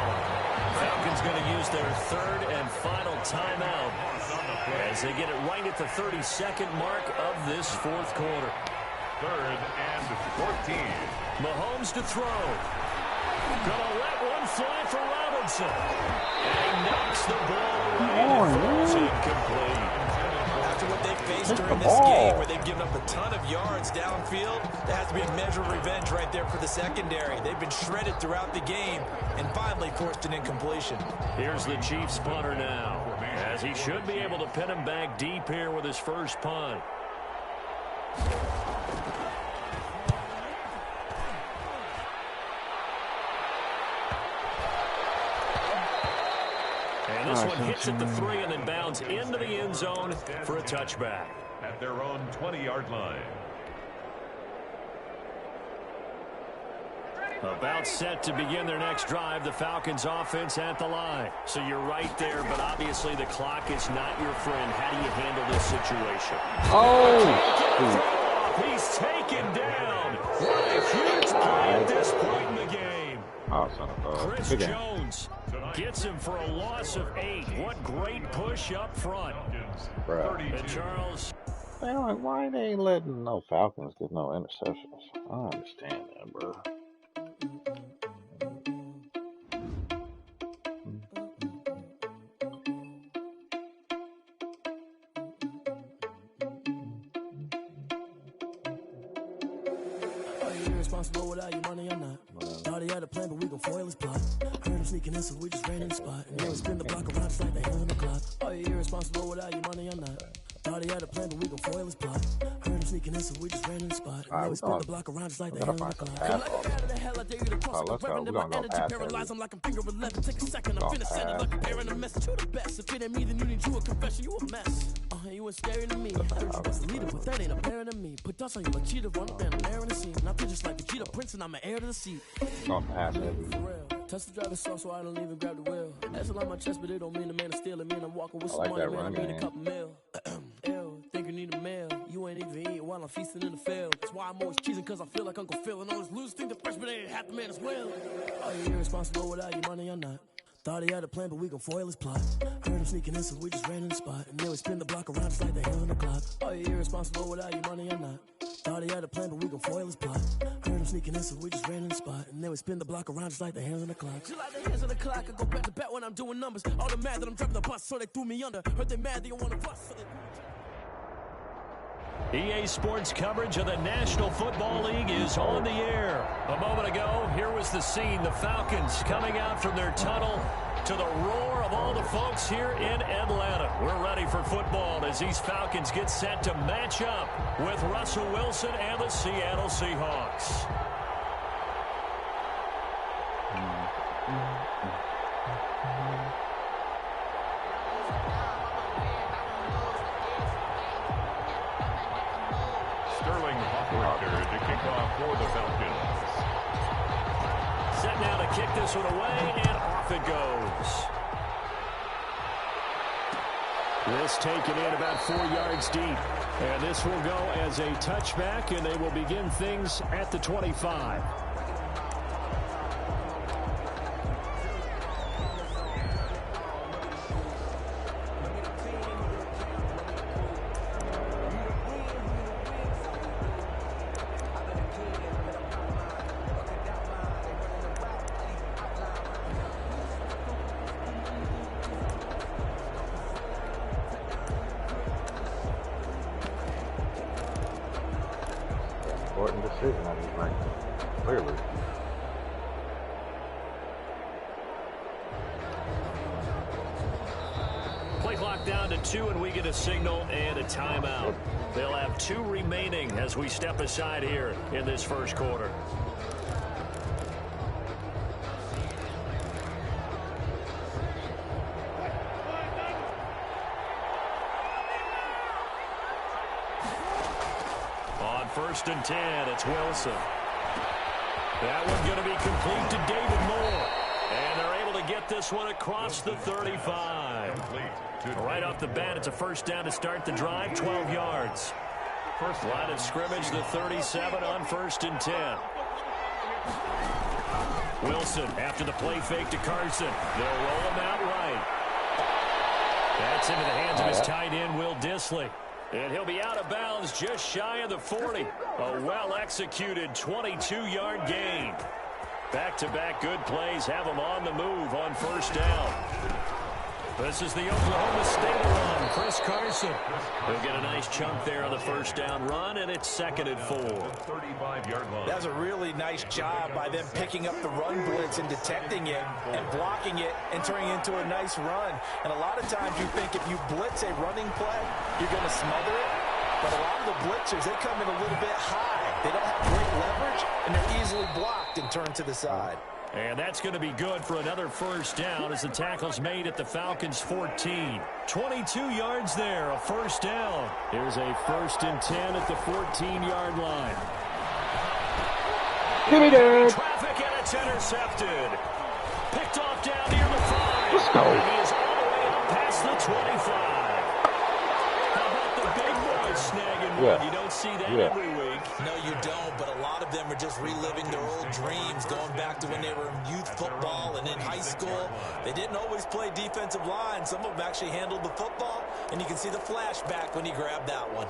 Falcons going to use their 3rd and final timeout as they get it right at the 32nd mark of this 4th quarter. 3rd and 14. Mahomes to throw. Gonna let one fly for Robinson. And he knocks the ball away. It's incomplete. After what they faced during this game, where they've given up a ton of yards downfield, there has to be a measure of revenge right there for the secondary. They've been shredded throughout the game and finally forced an incompletion. Here's the Chiefs punter now, as he should be able to pin him back deep here with his first punt. And this one hits at the 3 and then bounds into the end zone for a touchback. At their own 20-yard line. About set to begin their next drive, the Falcons offense at the line. So you're right there, but obviously the clock is not your friend. How do you handle this situation? Oh! He's taken down. What a huge play at this point in the game. Chris Jones gets him for a loss of 8. What great push up front. And Charles. Why they ain't letting no Falcons get no interceptions? I don't understand that, bro. Irresponsible without your money or not. Thought he had a plan, but we gon' foil his plot. Heard him sneaking in, so we just ran in the spot. And then we spin the block around just like they on the clock. Are you irresponsible without your money or not? Thought he had a plan, but we gon' foil his plot. Heard him sneaking in, so we just ran in the spot. And then we spin the block around just like they on the clock. Let's go. We're gonna go pass. I'm like I'm finger 11. Take a second, I'm finna send it like a parent a message to the best. If it ain't me, then you need you a confession. You a mess. You ain't scary to me. I heard you was a leader, but that ain't apparent to me. Put dust on you like cheetah, run up and I'm air in the scene. And I feel just like Vegeta Prince, and I'm an heir to the seat. Gonna pass it. Touch the driver's soft so I don't even grab the wheel. That's on my chest, but it don't mean the man is stealing. Mean I'm walking with some money, man. I mean a couple mil. Ew, think you need a meal. You ain't even eating while I'm feasting in the field. That's why I'm always cheesing, cause I feel like Uncle Phil. And all those losers think the freshman ain't half the man as well. Are you irresponsible without your money or not? Thought he had a plan, but we gon' foil his plot. Heard him sneaking in, so we just ran in the spot. And then we spin the block around just like the hand on the clock. Are you irresponsible without your money or not? Thought he had a plan, but we gon' foil his plot. Heard him sneaking in, so we just ran in the spot. And then we spin the block around just like the hands on the clock. Just like the hands on the clock, I go back to back when I'm doing numbers. All the mad that I'm driving the bus, so they threw me under. Heard they mad, they don't wanna bust, so they EA Sports coverage of the National Football League is on the air. A moment ago, here was the scene. The Falcons coming out from their tunnel to the roar of all the folks here in Atlanta. We're ready for football as these Falcons get set to match up with Russell Wilson and the Seattle Seahawks. To kick off for the Falcons. Set now to kick this one away, and off it goes. This taken in about 4 yards deep. And this will go as a touchback, and they will begin things at the 25. Important decision on these rankings, clearly. Play clock down to 2, and we get a signal and a timeout. They'll have 2 remaining as we step aside here in this first quarter. On 1st and 10, it's Wilson. That one's going to be complete to David Moore. And they're able to get this one across the 35. Right off the bat, it's a first down to start the drive, 12 yards. First line of scrimmage, the 37 on 1st and 10. Wilson after the play fake to Carson. They'll roll him out right. That's into the hands of his tight end, Will Dissly. And he'll be out of bounds just shy of the 40. A well-executed 22-yard gain. Back-to-back good plays have him on the move on first down. This is the Oklahoma State run. Chris Carson. He'll get a nice chunk there on the first down run, and it's 2nd and 4. 35-yard line. That's a really nice job by them picking up the run blitz and detecting it and blocking it and turning it into a nice run. And a lot of times you think if you blitz a running play, you're going to smother it. But a lot of the blitzers, they come in a little bit high. They don't have great leverage, and they're easily blocked and turned to the side. And that's going to be good for another first down as the tackle's made at the Falcons' 14. 22 yards there, a first down. Here's a 1st and 10 at the 14-yard line. Give me that. Traffic, and it's intercepted. Picked off down near the 5. Let's go. And he is all the way up past the 25. How about the big boys snagging one? You don't see that every week. No, you don't, but a lot of them are just reliving their old dreams, going back to when they were in youth football and in high school. They didn't always play defensive line. Some of them actually handled the football, and you can see the flashback when he grabbed that one.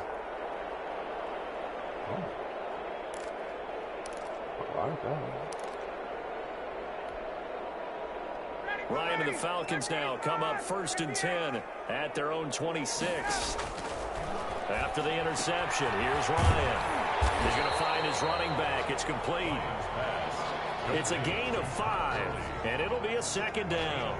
Ryan and the Falcons now come up 1st and 10 at their own 26. After the interception, here's Ryan. He's going to find his running back. It's complete. It's a gain of 5, and it'll be a 2nd down.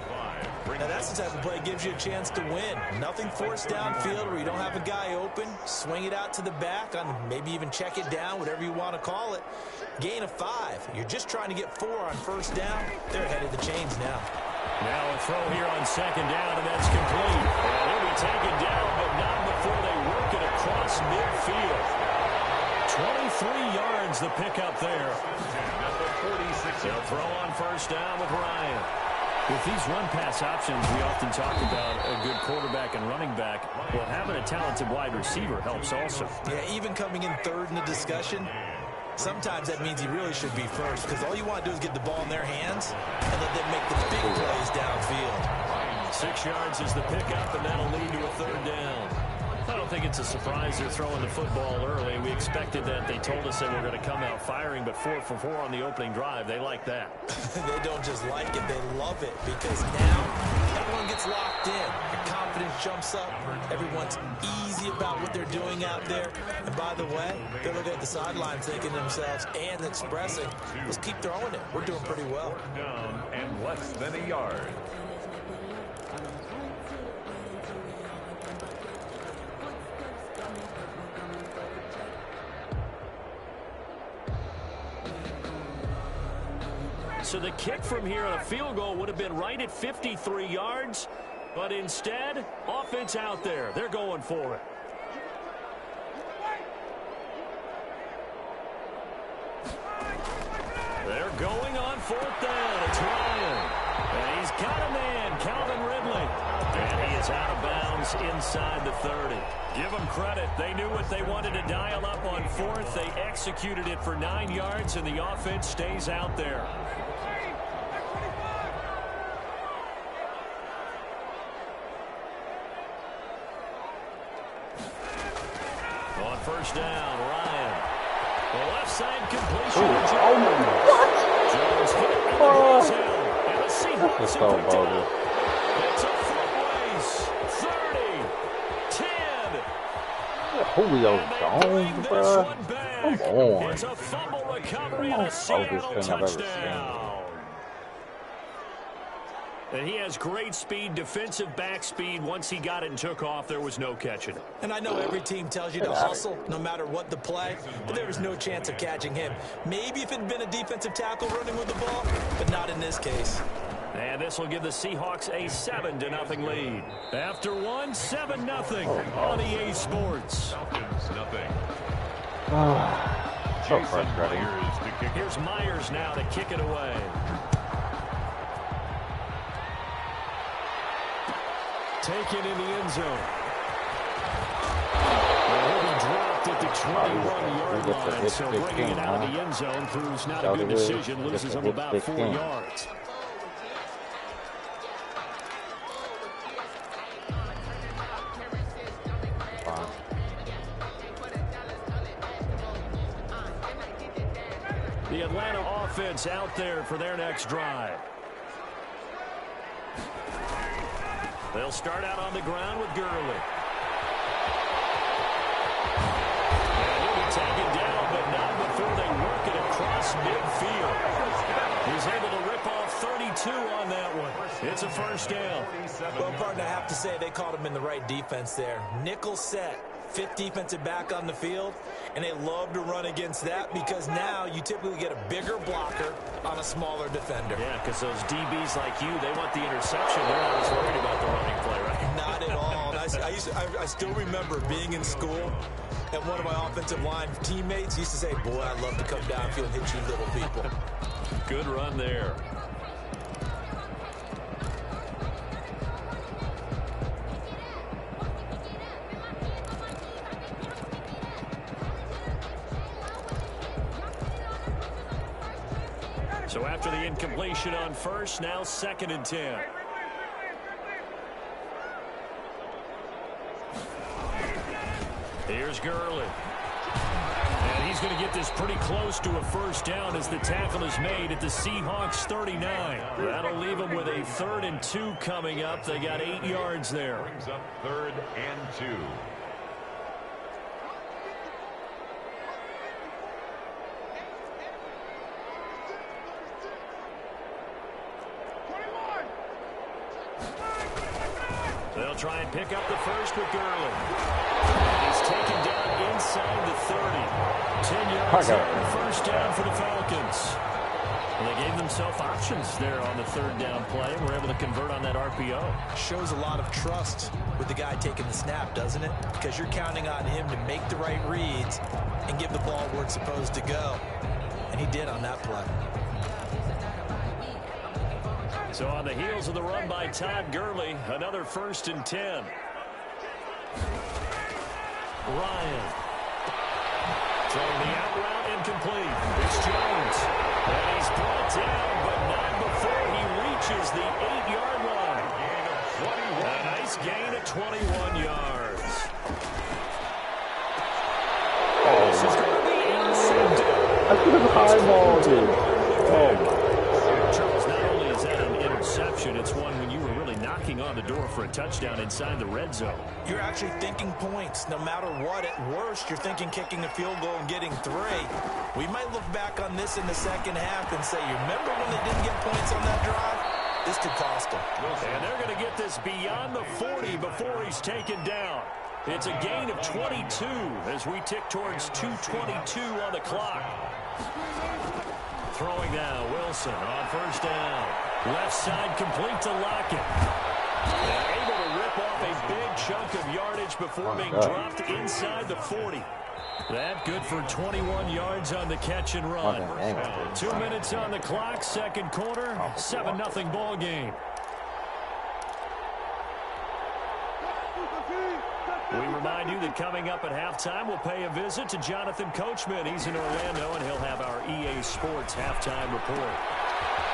Now that's the type of play that gives you a chance to win. Nothing forced downfield where you don't have a guy open. Swing it out to the back, on maybe even check it down, whatever you want to call it. Gain of 5. You're just trying to get 4 on first down. They're ahead of the chains now. Now a throw here on 2nd down, and that's complete. And he'll be taken down, but not before they work it across midfield. 23 yards yards, the pickup there. They'll throw on first down with Ryan. With these run-pass options, we often talk about a good quarterback and running back. Well, having a talented wide receiver helps also. Yeah, even coming in third in the discussion, sometimes that means he really should be first, because all you want to do is get the ball in their hands and let them make the big plays downfield. 6 yards is the pickup, and that'll lead to a third down. I don't think it's a surprise they're throwing the football early. We expected that. They told us they were going to come out firing, but 4 for 4 on the opening drive. They like that. They don't just like it, they love it, because now everyone gets locked in. The confidence jumps up. Everyone's easy about what they're doing out there. And by the way, they're looking at the sideline thinking to themselves and expressing, let's keep throwing it. We're doing pretty well. Down and less than a yard. So the kick from here on a field goal would have been right at 53 yards, but instead, offense out there. They're going for it. They're going on fourth down. It's Ryan. And he's got a man, Calvin Ridley. And he is out of bounds inside the 30. Give them credit. They knew what they wanted to dial up on fourth. They executed it for 9 yards, and the offense stays out there. On first down, Ryan. The left side completion. Jones hit in the end zone. And the Seahawks have picked it up. It's a foot race. 30, 10. Julio Jones, bro. Come on. It's a fumble recovery and a Seattle touchdown. And he has great speed, defensive back speed. Once he got it and took off, there was no catching it. And I know every team tells you to hustle no matter what the play, but there was no chance of catching him. Maybe if it had been a defensive tackle running with the ball, but not in this case. And this will give the Seahawks a 7-0 lead. After one, 7-0 on EA Sports. Falcons, nothing. So frustrating. Here's Myers now to kick it away. Taken in the end zone. He'll be dropped at the 21-yard line, so bringing it out of the end zone proves not a good decision. Loses him about 4 yards. The Atlanta offense out there for their next drive. They'll start out on the ground with Gurley. And he'll be taken down, but not before they work it across midfield. He's able to rip off 32 on that one. It's a first down. Well, partner, I have to say they caught him in the right defense there. Nickel set. 5th defensive back on the field, and they love to run against that because now you typically get a bigger blocker on a smaller defender. Yeah, because those DBs like you, they want the interception. They're not as worried about the running play, right? Not at all. I still remember being in school, and one of my offensive line teammates used to say, boy, I'd love to come downfield and hit you little people. Good run there. So after the incompletion on first, now 2nd and 10. Here's Gurley. And he's going to get this pretty close to a first down as the tackle is made at the Seahawks 39. That'll leave them with a 3rd and 2 coming up. They got 8 yards there. Brings up 3rd and 2. They'll try and pick up the first with Gurley. And he's taken down inside the 30. 10 yards there, first down for the Falcons. And they gave themselves options there on the 3rd down play and were able to convert on that RPO. Shows a lot of trust with the guy taking the snap, doesn't it? Because you're counting on him to make the right reads and give the ball where it's supposed to go. And he did on that play. So on the heels of the run by Todd Gurley, another 1st and 10. Ryan. Throwing the out route incomplete. It's Jones. And he's brought down, but not before he reaches the 8-yard line. A nice gain of 21 yards. This is going to be intercepted. I could have eyeballed it. Oh, Charles, not only is that an interception, it's one when you were really knocking on the door for a touchdown inside the red zone. You're actually thinking points. No matter what, at worst, you're thinking kicking a field goal and getting 3. We might look back on this in the second half and say, you remember when they didn't get points on that drive? This could cost them. And they're going to get this beyond the 40 before he's taken down. It's a gain of 22 as we tick towards 2:22 on the clock. Throwing now, Wilson on 1st down. Left side complete to Lockett. And able to rip off a big chunk of yardage before being dropped inside the 40. That good for 21 yards on the catch and run. 2 minutes on the clock, second quarter, 7-0 ball game. We remind you that coming up at halftime, we'll pay a visit to Jonathan Coachman. He's in Orlando, and he'll have our EA Sports halftime report.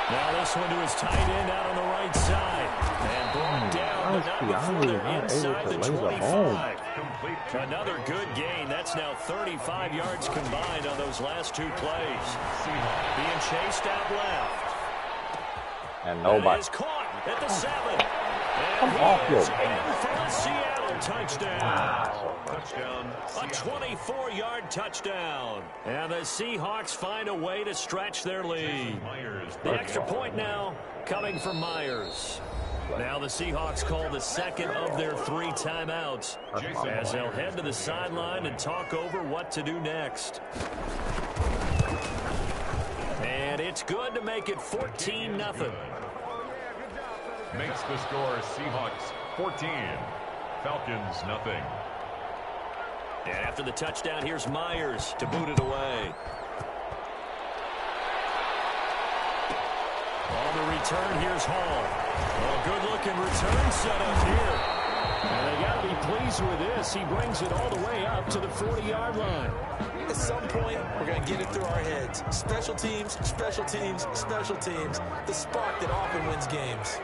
Now this one to his tight end out on the right side. And brought down, but not before they're inside the 25. Another good gain. That's now 35 yards combined on those last 2 plays. Being chased out left. and nobody. Is caught at the 7. Come off your For a Seattle touchdown. Touchdown. A 24-yard touchdown. And the Seahawks find a way to stretch their lead. The extra point now coming from Myers. Now the Seahawks call the second of their 3 timeouts as they'll head to the sideline and talk over what to do next. And it's good to make it 14-0. Makes the score Seahawks 14, Falcons nothing. And after the touchdown, here's Myers to boot it away. On the return, here's Hall. A good-looking return set up here. And they got to be pleased with this. He brings it all the way up to the 40-yard line. At some point, we're going to get it through our heads. Special teams, special teams, special teams. The spark that often wins games.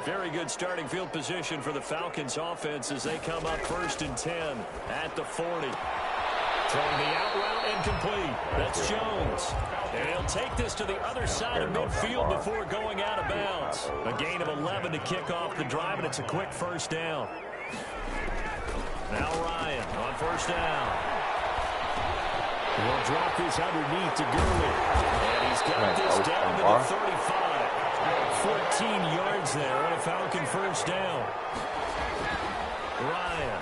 Very good starting field position for the Falcons offense as they come up 1st and 10 at the 40. Throwing the out route incomplete. That's Jones. And he'll take this to the other side of midfield before going out of bounds. A gain of 11 to kick off the drive, and it's a quick 1st down. Now Ryan on 1st down. He'll drop this underneath to Gurley. And he's got this down to the 35. 14 yards there on a Falcon 1st down. Ryan.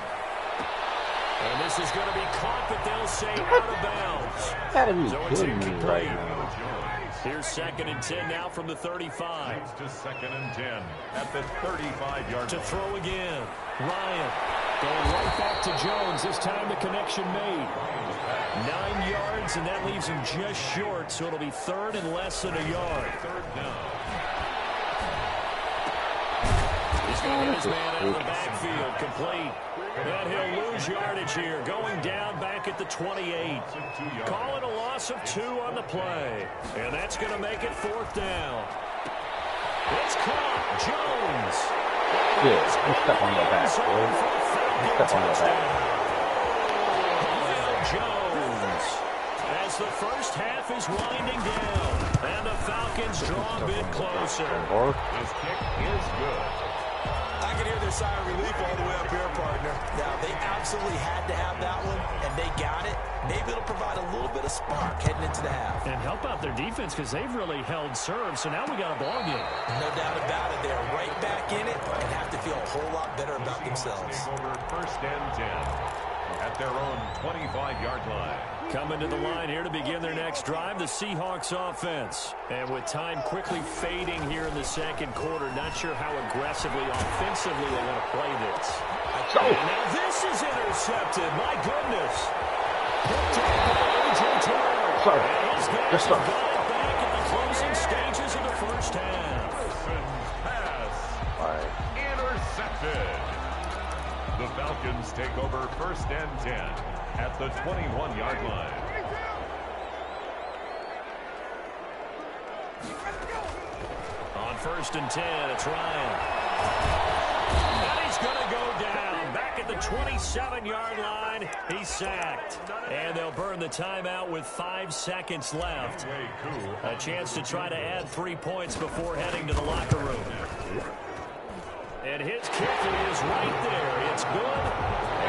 And this is going to be caught, but they'll say out of bounds. Gotta be So it's kidding me incomplete. right now. Here's 2nd and 10 now from the 35. To 2nd and 10 at the 35-yard To line. throw again. Ryan going right back to Jones. This time the connection made. 9 yards, and that leaves him just short, so it'll be 3rd and less than a yard. 3rd down. He's going to get his man out of the backfield, complete. And he'll lose yardage here, going down back at the 28. Call it a loss of 2 on the play. And that's going to make it 4th down. It's caught. Jones. Yeah, you step on the back, boy. You step on the back. Will Jones. As the first half is winding down. And the Falcons draw a bit closer. This kick is good. I can hear their sigh of relief all the way up here, partner. Now, they absolutely had to have that one, and they got it. Maybe it'll provide a little bit of spark heading into the half. And help out their defense because they've really held serve, so now we got a ball game. No doubt about it. They're right back in it and have to feel a whole lot better about themselves. Over 1st and 10 at their own 25-yard line. Coming to the line here to begin their next drive, the Seahawks offense. And with time quickly fading here in the second quarter, not sure how aggressively, offensively they want to play this. And now this is intercepted. My goodness. Picked up by A.J. Terrell. Sorry. And he's got Yes, it sir. back in the closing stages of the first half. Pass. Right. Intercepted. The Falcons take over 1st and 10 at the 21-yard line. On 1st and 10, it's Ryan. And he's going to go down. Back at the 27-yard line, he's sacked. And they'll burn the timeout with 5 seconds left. A chance to try to add 3 points before heading to the locker room. And his kicker is right there. It's good.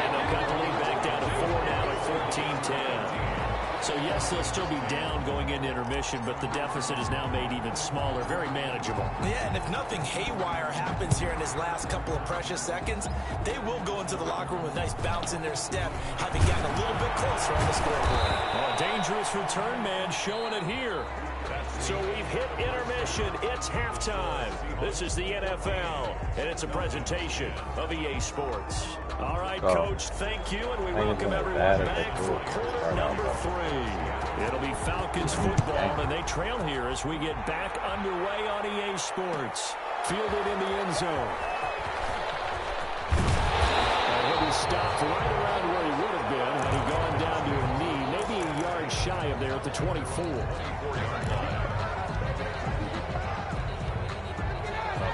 And they'll cut the lead back down to 4 now at 14-10. So, yes, they'll still be down going into intermission, but the deficit is now made even smaller, very manageable. Yeah, and if nothing haywire happens here in his last couple of precious seconds, they will go into the locker room with a nice bounce in their step, having gotten a little bit closer on the scoreboard. Oh, dangerous return man showing it here. So we've hit intermission. It's halftime. This is the NFL, and it's a presentation of EA Sports. All right, Coach, thank you, and we welcome everyone back for quarter number 3. It'll be Falcons football, and they trail here as we get back underway on EA Sports. Fielded in the end zone. And he'll be stopped right around where he would have been had he gone down to a knee, maybe a yard shy of there at the 24.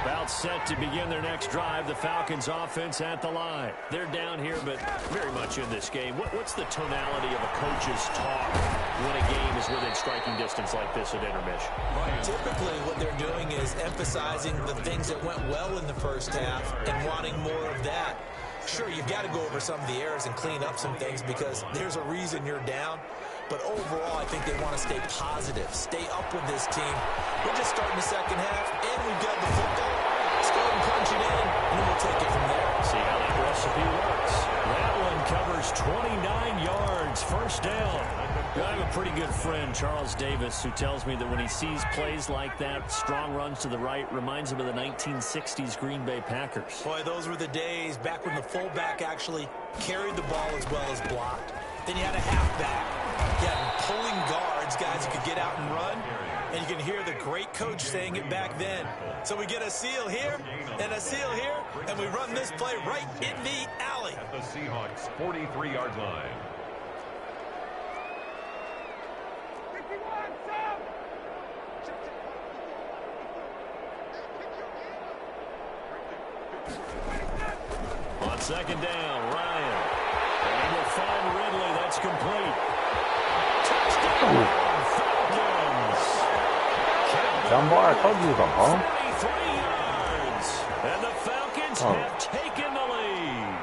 About set to begin their next drive. The Falcons offense at the line. They're down here, but very much in this game. What's the tonality of a coach's talk when a game is within striking distance like this at intermission? Typically, what they're doing is emphasizing the things that went well in the first half and wanting more of that. Sure, you've got to go over some of the errors and clean up some things because there's a reason you're down. But overall, I think they want to stay positive, stay up with this team. We're just starting the second half, and we've got the football. Let's go ahead and punch it in, and then we'll take it from there. See how that recipe works. That one covers 29 yards, first down. I have a pretty good friend, Charles Davis, who tells me that when he sees plays like that, strong runs to the right, reminds him of the 1960s Green Bay Packers. Boy, those were the days back when the fullback actually carried the ball as well as blocked. Then you had a halfback. You had pulling guards, guys who could get out and run. And you can hear the great coach saying it back then. So we get a seal here and a seal here, and we run this play right in the alley. At the Seahawks' 43-yard line. On second down, Ryan. And he will find Ridley. That's complete. Touchdown, Falcons. Dumb boy, I told you it was a ball. 43 yards. And the Falcons have taken the lead.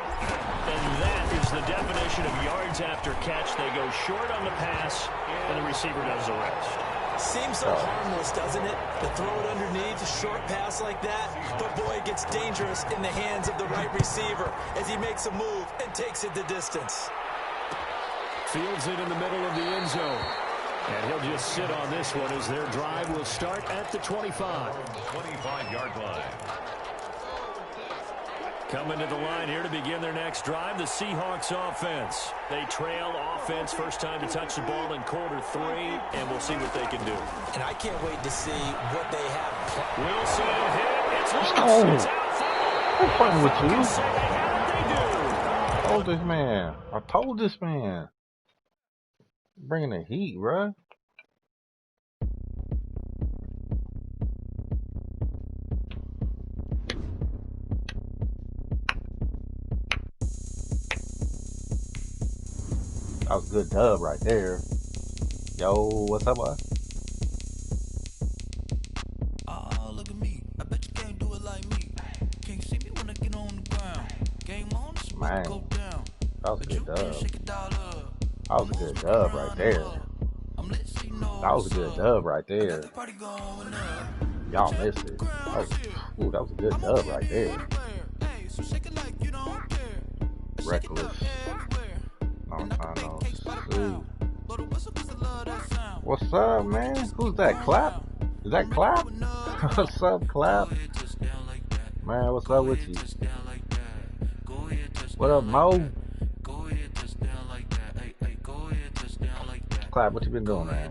And that is the definition of yards after catch. They go short on the pass, and the receiver does the rest. Seems so harmless, doesn't it? To throw it underneath a short pass like that. But boy, it gets dangerous in the hands of the right receiver as he makes a move and takes it the distance. Fields it in the middle of the end zone. And he'll just sit on this one as their drive will start at the 25. 25-yard line. Coming to the line here to begin their next drive, the Seahawks offense. They trail offense, first time to touch the ball in quarter 3, and we'll see what they can do. And I can't wait to see what they have. Wilson hit. It's loose. Oh. It's out. What's wrong with you? Falcons say they have it. They do. I told this man. I told this man. Bringing the heat, bruh. That was a good dub right there. Yo, what's up, boy? Oh, look at me. I bet you can't do it like me. Can't see me when I get on the ground. Game on, it's about to go down. That was a But you good can't dub. shake it all up. That was a good dub right there. I'm lit, so you know That was a good what's up. dub right I got there. the party going up. Y'all missed it. Ooh, that was a good dub right there. Hey, so shake it like you don't care. Shake it up Reckless. everywhere. Long And I time can no make cakes by the see. pound. Blow the whistle 'cause I love that sound. What's up, man? Who's that? Clap? Is that Clap? What's up, Clap? Man, what's up with you? Go ahead, touch What up, Mo? Clap, what you been doing, man?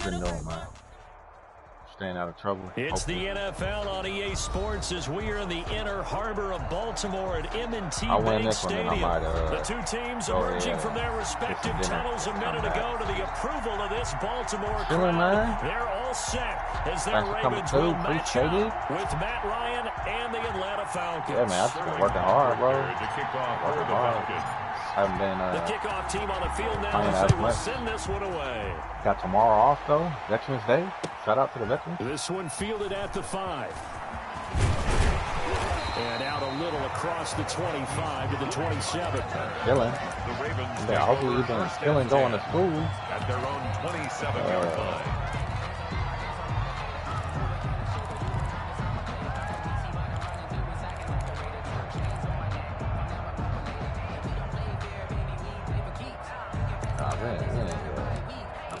Been doing, man? Staying out of trouble. It's the NFL on EA Sports as we are in the inner harbor of Baltimore at M&T Bank Stadium. The two teams emerging from their respective tunnels a minute ago to the approval of this Baltimore crowd. They're all set as their Ravens will match up with Matt Ryan and the Atlanta Falcons. Yeah, man, I've been working hard, bro. Working hard. I haven't been the kickoff team on the field now as they will send this one away. Got tomorrow off, though. Veterans Day. Shout out to the veterans. This one fielded at the 5. And out a little across the 25 to the 27. Dylan. Yeah, hopefully you've been Dylan going to school. At their own 27-yard line.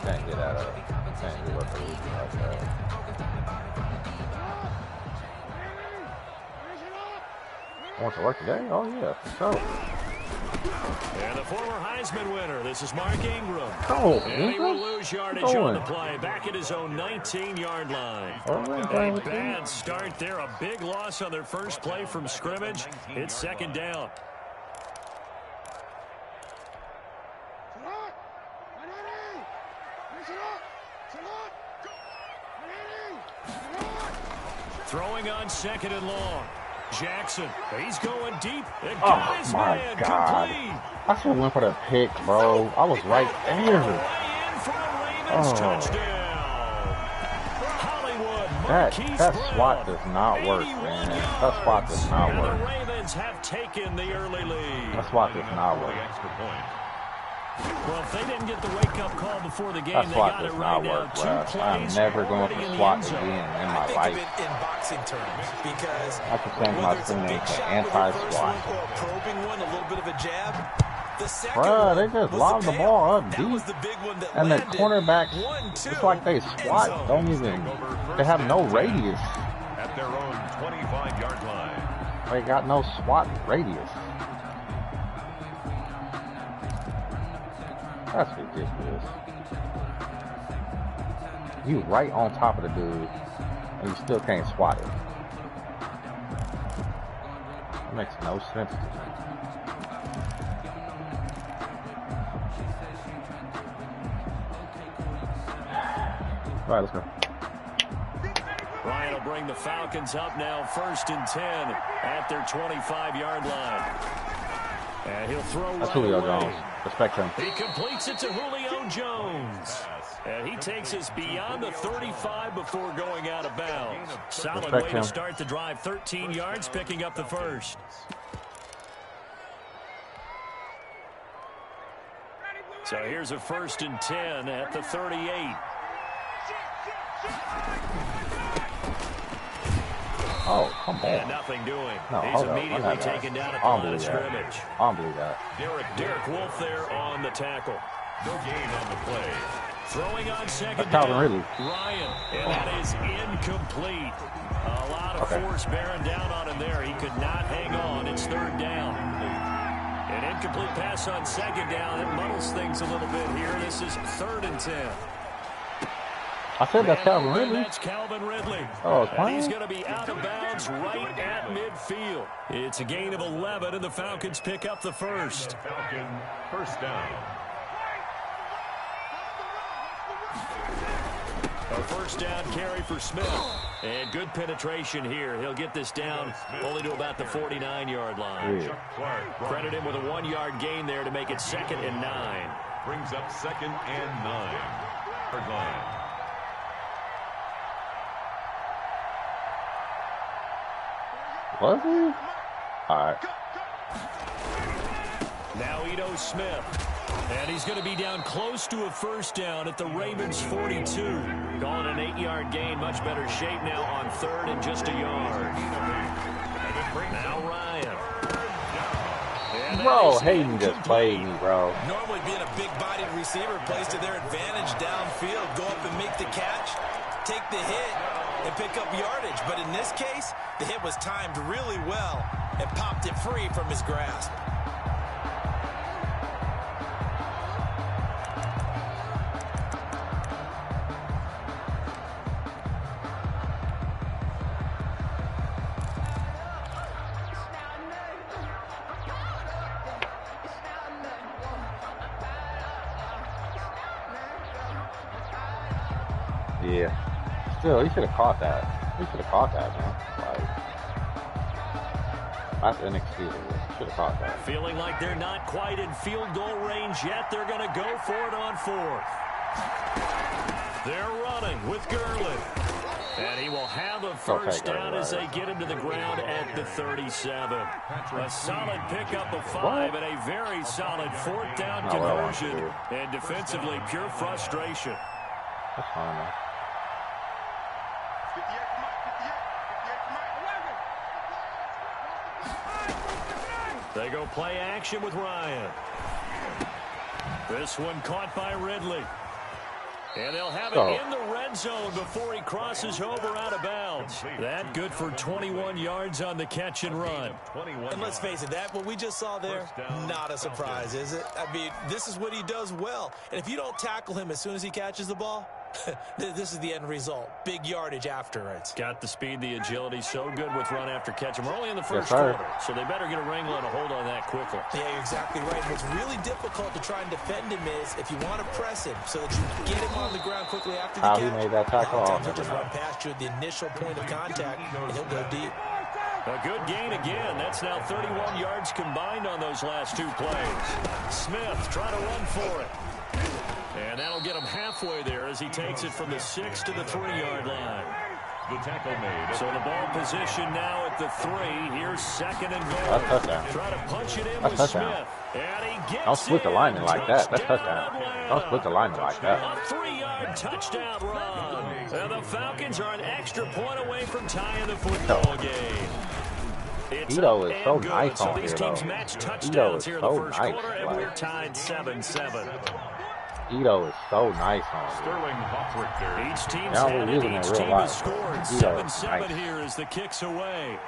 Can't get out of it. Can't give up the lead like that. I want to work today? Oh, yeah, for sure. And the former Heisman winner, this is Mark Ingram. Oh, and he will lose yardage on the play, back at his own 19-yard line. A bad start there, a big loss on their first play from scrimmage. It's second down. Throwing on second and long. Jackson, he's going deep. And oh, my God. Complete. I should have went for the pick, bro. I was right there. That swat does not work, man. That swat does not work. The Ravens have taken the early lead. That swat does not work. Well, if they didn't get the wake-up call before the game, they got it right now. I'm never going to swat again in my life. In boxing terms, because I could change my screen name to anti-swat. Probing one, a little bit of a jab. The second bruh, they just lobbed the ball up deep. Was the big one that and the cornerbacks, it's like they swat, don't even, they have no radius. At their own 25-yard line. They got no swat radius. That's ridiculous. You right on top of the dude, and you still can't swat it. That makes no sense to me. All right, let's go. Ryan will bring the Falcons up now, 1st and 10 at their 25-yard line. And he'll throw That's right Julio away. Jones. Respect him. He completes it to Julio Jones. And he takes us beyond the 35 before going out of bounds. Solid way to start the drive. 13 yards, picking up the first. So here's a 1st and 10 at the 38. Oh, come on. And nothing doing. No, he's immediately taken down at the line of scrimmage. I don't believe that. Derek Wolfe there on the tackle. No gain on the play. Throwing on second down. Ryan, and that is incomplete. A lot of force bearing down on him there. He could not hang on. It's 3rd down. An incomplete pass on second down. It muddles things a little bit here. This is 3rd and 10. I said that's Calvin Ridley. That's Calvin Ridley. Oh, and he's going to be out of bounds right at midfield. It's a gain of 11, and the Falcons pick up the first. Falcon, 1st down. A 1st down carry for Smith. And good penetration here. He'll get this down only to about the 49-yard line. Yeah. Credit him with a 1-yard gain there to make it 2nd and 9. Brings up 2nd and 9. Third line. Was he? All right. Now Ito Smith. And he's going to be down close to a 1st down at the Ravens 42. Calling an 8-yard gain. Much better shape now on 3rd and just a yard. Now Ryan. Bro, Hayden just played me, bro. Normally being a big-bodied receiver plays to their advantage downfield. Go up and make the catch. Take the hit. and pick up yardage. But in this case, the hit was timed really well and popped it free from his grasp. Yeah. Still, he should have caught that. He should have caught that, man. Like, that's inexcusable. Should have caught that. Feeling like they're not quite in field goal range yet. They're going to go for it on 4th. They're running with Gerlin. And he will have a first down as they get him to the ground at the 37. A solid pickup of 5 and a very solid 4th down conversion. And defensively, pure frustration. That's fine, man. They go play action with Ryan. This one caught by Ridley. And they'll have it in the red zone before he crosses over out of bounds. That good for 21 yards on the catch and run. And let's face it, what we just saw there, not a surprise, is it? I mean, this is what he does well. And if you don't tackle him as soon as he catches the ball, this is the end result. Big yardage afterwards. Got the speed, the agility, so good with run after catch. And we're only in the first quarter, so they better get a wrangle and a hold on that quickly. Yeah, you're exactly right. What's really difficult to try and defend him is if you want to press him so that you get him on the ground quickly after the catch. He made that tackle. A lot of times he'll just run past you at the initial point of contact, and he'll go deep. A good gain again. That's now 31 yards combined on those last 2 plays. Smith trying to run for it. And that'll get him halfway there as he takes it from the 6 to the 3-yard line. The tackle made. So the ball position now at the 3. Here's 2nd and goal. That's touchdown. Try to punch it in That's with touchdown. Smith. And he gets Don't split the lineman like that. That's touchdown. touchdown. Don't split the lineman like that. A 3-yard touchdown run. And the Falcons are an extra point away from tying the football game. Ito is so nice so on these here, teams though. match Ito touchdowns is here in so the first nice. quarter, and we're tied 7-7. Ito is so nice on here. Sterling Hoffrichter. Each team's Now had we're it. using Each it real team life. has scored. Ito is 7-7 nice. here as the kick's away.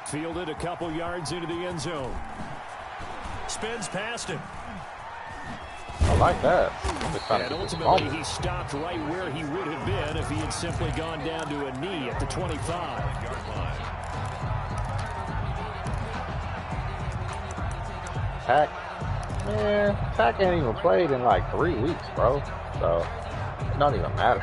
Fielded a couple yards into the end zone. Spins past him. I like that. And ultimately, he stopped right where he would have been if he had simply gone down to a knee at the 25-yard line. Tack, man, Tack ain't even played in like 3 weeks, bro. So it don't even matter.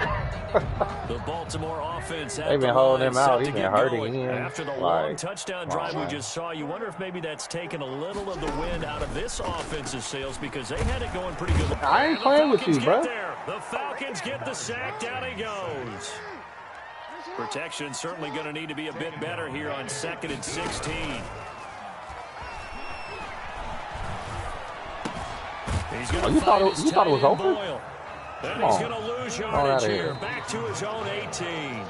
The Baltimore offense they've been holding him out. He's been hurting him. After the long touchdown drive we just saw, you wonder if maybe that's taken a little of the wind out of this offensive sails because they had it going pretty good. I ain't playing with you, bro. The Falcons get the sack. Down he goes. Protection certainly going to need to be a bit better here on 2nd and 16. He's going you thought it was over? And he's going to lose yardage here. Back to his own 18.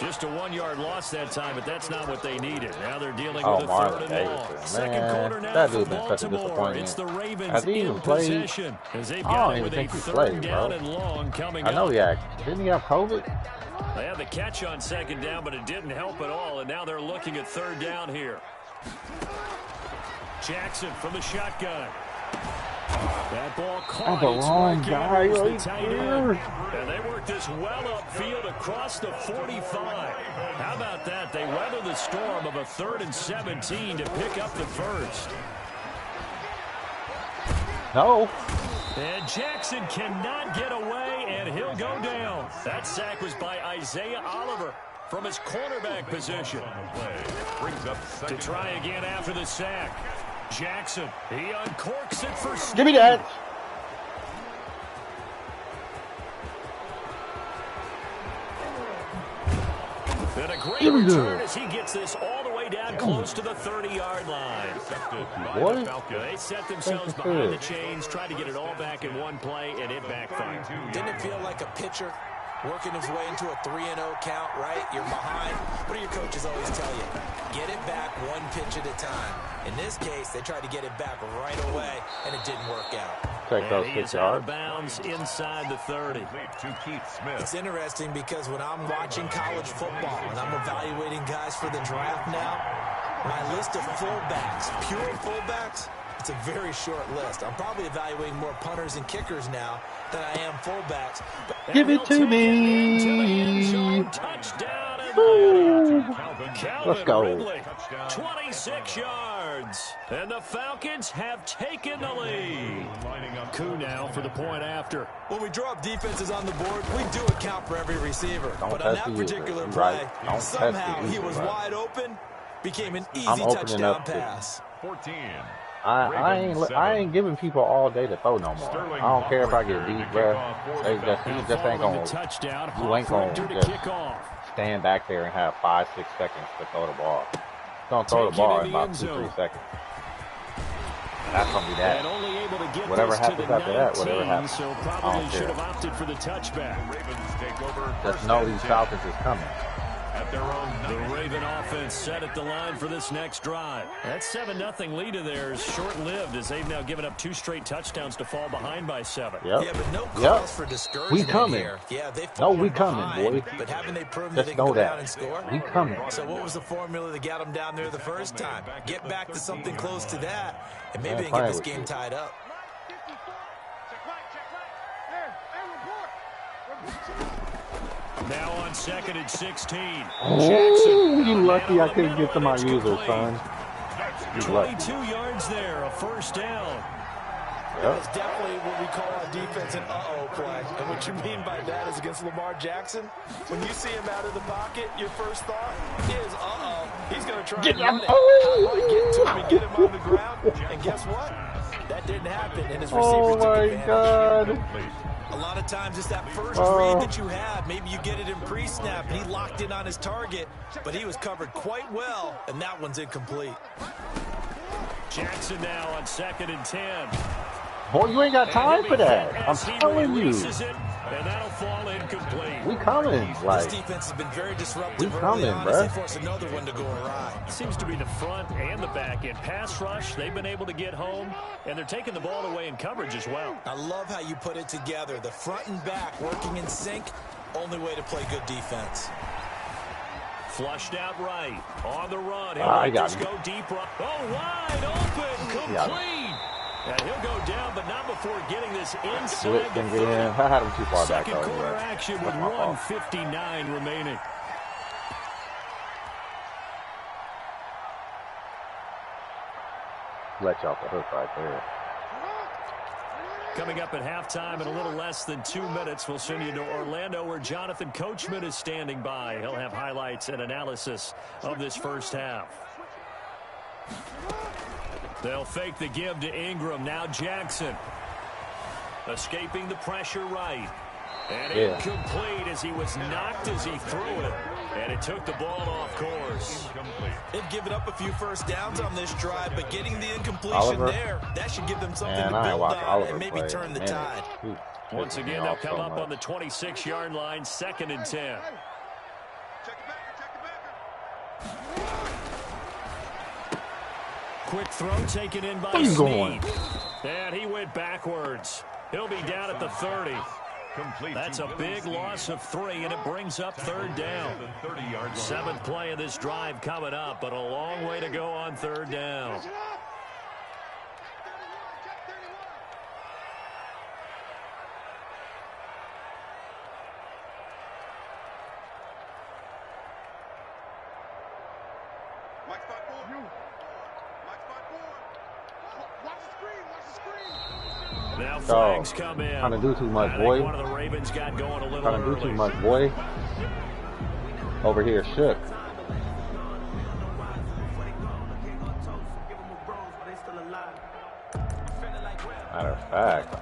Just a 1-yard loss that time, but that's not what they needed. Now they're dealing with a 3rd and long. Second quarter now for Baltimore. It's the Ravens in possession as they've got it with a 3rd down and long coming up. I know didn't he have COVID? They had the catch on 2nd down, but it didn't help at all, and now they're looking at 3rd down here. Jackson from the shotgun. That ball caught. The wrong guy right there. And they worked this well upfield across the 45. How about that? They weather the storm of a 3rd and 17 to pick up the first. No. And Jackson cannot get away, and he'll go down. That sack was by Isaiah Oliver from his cornerback position. To try again after the sack. Jackson, he uncorks it for Steve. Give me that. And a great return as he gets this all the way down close to the 30-yard line. What? They set themselves behind the chains, tried to get it all back in one play, and it backfired. Didn't it feel like a pitcher working his way into a 3-0 count, right? You're behind. What do your coaches always tell you? Get it back one pitch at a time. In this case, they tried to get it back right away, and it didn't work out. Take those 6 out yards. of bounds inside the 30. To Keith Smith. It's interesting because when I'm watching college football and I'm evaluating guys for the draft now, my list of fullbacks, pure fullbacks, it's a very short list. I'm probably evaluating more punters and kickers now than I am fullbacks. Give it to me. Touchdown. Let's go. Ridley, 26 yards. And the Falcons have taken the lead. Coup now for the point after. When we draw up defenses on the board, we do account for every receiver. Don't But on test that the particular user. play, Right. Don't somehow test the he was user. wide open, became an easy I'm opening touchdown up to- pass. 14. I ain't giving people all day to throw no more. I don't care if I get deep, bro. He just ain't gonna. Touchdown. You ain't gonna to just kick off. stand back there and have 5-6 seconds to throw the ball. Don't throw the ball in about 2-3 seconds. That's gonna be that. And only able to get Whatever this to happens the after that, 19, whatever happens. So I probably don't should care. have opted for the touchback. Ravens take over. Just know these Falcons is coming. At their own The Raven offense set at the line for this next drive. That 7-0 lead of theirs short-lived as they've now given up 2 straight touchdowns to fall behind by 7. Yep. Yeah, but no Yep. cause for discouragement We coming. here. Yeah, they've No, fallen we coming, behind, boy. But haven't they proven Just that they can know go that. down and score? We coming. So what was the formula that got them down there the first time? Get back to something close to that, and maybe they can get this game tied up. Now on 2nd and 16. Oh, you lucky I couldn't get to my user, son. You lucky. 22 yards there, a first down. That's definitely what we call on defense an uh-oh play. And what you mean by that is against Lamar Jackson, when you see him out of the pocket, your first thought is, uh-oh, he's going to try and run it. How do I get to him and get him on the ground? And guess what? That didn't happen, and his receiver took advantage. God. A lot of times it's that first read that you have. Maybe you get it in pre-snap, and he locked in on his target, but he was covered quite well, and that one's incomplete. Jackson now on 2nd and 10. Boy, you ain't got time for that. I'm telling you. And that'll fall incomplete. We coming. This Like, defense has been very disruptive we early coming, on as bruh. they force another one to go awry. Seems to be the front and the back end. Pass rush, they've been able to get home, and they're taking the ball away in coverage as well. I love how you put it together. The front and back working in sync, only way to play good defense. Flushed out right. On the run. I He'll got just him. go deep right. Oh, wide open. Yeah. Complete. And he'll go down, but not before getting this inside Blitz the can get 30. in. I had him too far back. Second Though, quarter but action with that's my fault. 1:59 remaining. Let you off the hook right there. Coming up at halftime in a little less than 2 minutes, we'll send you to Orlando where Jonathan Coachman is standing by. He'll have highlights and analysis of this first half. They'll fake the give to Ingram. Now Jackson. Escaping the pressure right. And incomplete as he was knocked as he threw it. And it took the ball off course. They've given up a few first downs on this drive, but getting the incompletion Oliver. there, that should give them something Man, to I ain't build watched on Oliver and maybe play turn the in a tide. minute. Once again, they'll come up on the 26-yard line, 2nd and 10. Quick throw taken in by Where you Snead. going? And he went backwards. He'll be down at the 30. complete. That's a big loss of 3, and it brings up 3rd down. 7th play of this drive coming up, but a long way to go on 3rd down. Now flags come in. Trying to do too much, I boy. think one of the Ravens got going a little Trying to do early. too much, boy. Over here, shook. Matter of fact,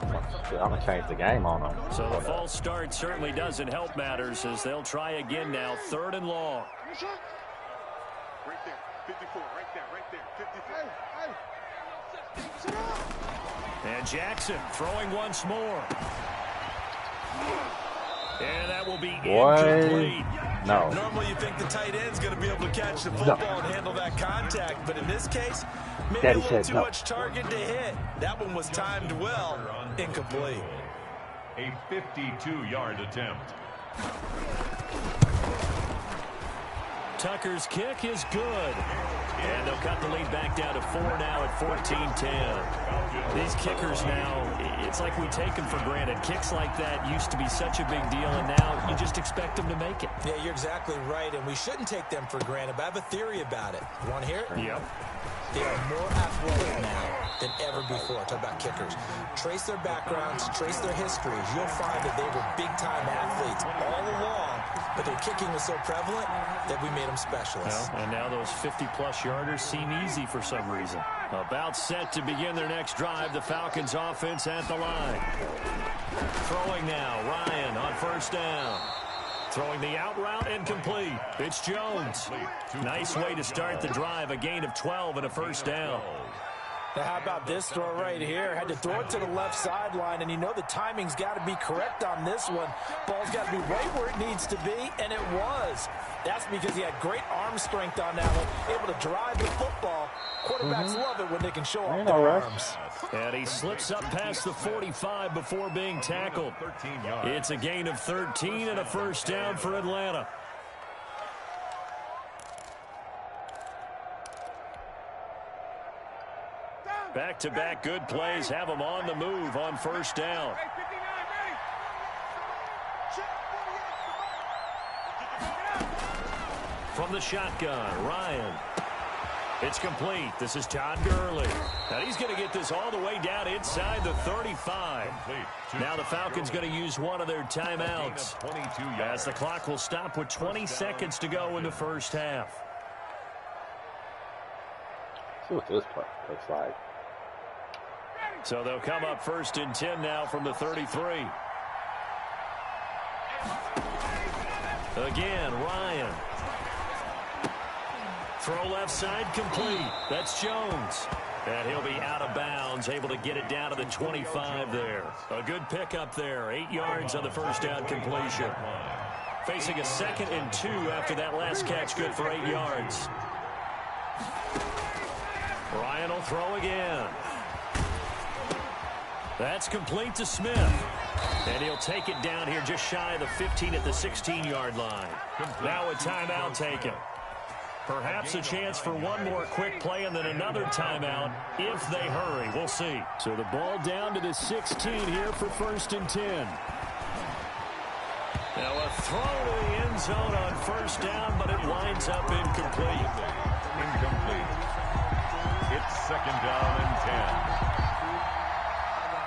I'm going to change the game on them. So the false start certainly doesn't help matters as they'll try again now. 3rd and long. Right there, 54, right there, 54. And Jackson throwing once more. And that will be Boy. incomplete. No. Normally you think the tight end's going to be able to catch the football and handle that contact, but in this case, maybe Daddy a little said too no. much target to hit. That one was timed well, incomplete. A 52-yard attempt. Tucker's kick is good. And they'll cut the lead back down to 4 now at 14-10. These kickers now, it's like we take them for granted. Kicks like that used to be such a big deal, and now you just expect them to make it. Yeah, you're exactly right, and we shouldn't take them for granted, but I have a theory about it. You want to hear it? Yep. They are more athletic now than ever before. Talk about kickers. Trace their backgrounds, trace their histories. You'll find that they were big-time athletes all along, but their kicking was so prevalent that we made them specialists. Well, and now those 50-plus yarders seem easy for some reason. About set to begin their next drive. The Falcons offense at the line. Throwing now. Ryan on first down. Throwing the out route and complete. It's Jones. Nice way to start the drive. A gain of 12 and a first down. Now, how about this throw right here? Had to throw it to the left sideline, and you know the timing's got to be correct on this one. Ball's got to be right where it needs to be, and it was. That's because he had great arm strength on that one, able to drive the football. Quarterbacks love it when they can show off their arms. And he slips up past the 45 before being tackled. It's a gain of 13 and a first down for Atlanta. Back-to-back good plays have them on the move on first down. From the shotgun, Ryan. It's complete. This is Todd Gurley. And he's going to get this all the way down inside the 35. Now the Falcons going to use one of their timeouts, as the clock will stop with 20 seconds to go in the first half. Let's see what this play looks like. So they'll come up first and 10 now from the 33. Again, Ryan. Throw left side complete. That's Jones. And he'll be out of bounds, able to get it down to the 25 there. A good pickup there. 8 yards on the first down completion. Facing a 2nd and 2 after that last catch, good for 8 yards. Ryan will throw again. That's complete to Smith. And he'll take it down here just shy of the 15 at the 16-yard line. Now a timeout taken. Perhaps a chance for one more quick play and then another timeout if they hurry. We'll see. So the ball down to the 16 here for first and 10. Now a throw to the end zone on first down, but it winds up incomplete. Incomplete. It's 2nd down and 10.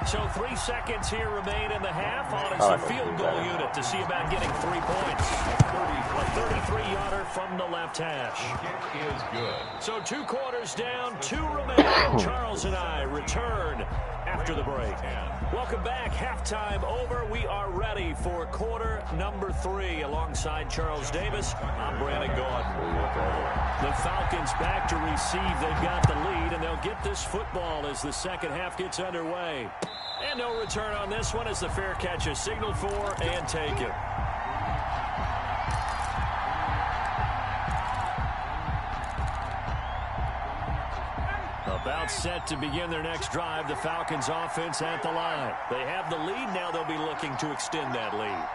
So 3 seconds here remain in the half on as a field goal unit to see about getting 3 points. A 33-yarder from the left hash. Kick is good. So 2 quarters down, 2 remaining. Charles and I return after the break. Welcome back. Halftime over. We are ready for quarter number 3. Alongside Charles Davis, I'm Brandon Gordon. The Falcons back to receive. They've got the lead, and they'll get this football as the second half gets underway. And no return on this one as the fair catch is signaled for and taken. About set to begin their next drive. The Falcons offense at the line. They have the lead. Now they'll be looking to extend that lead.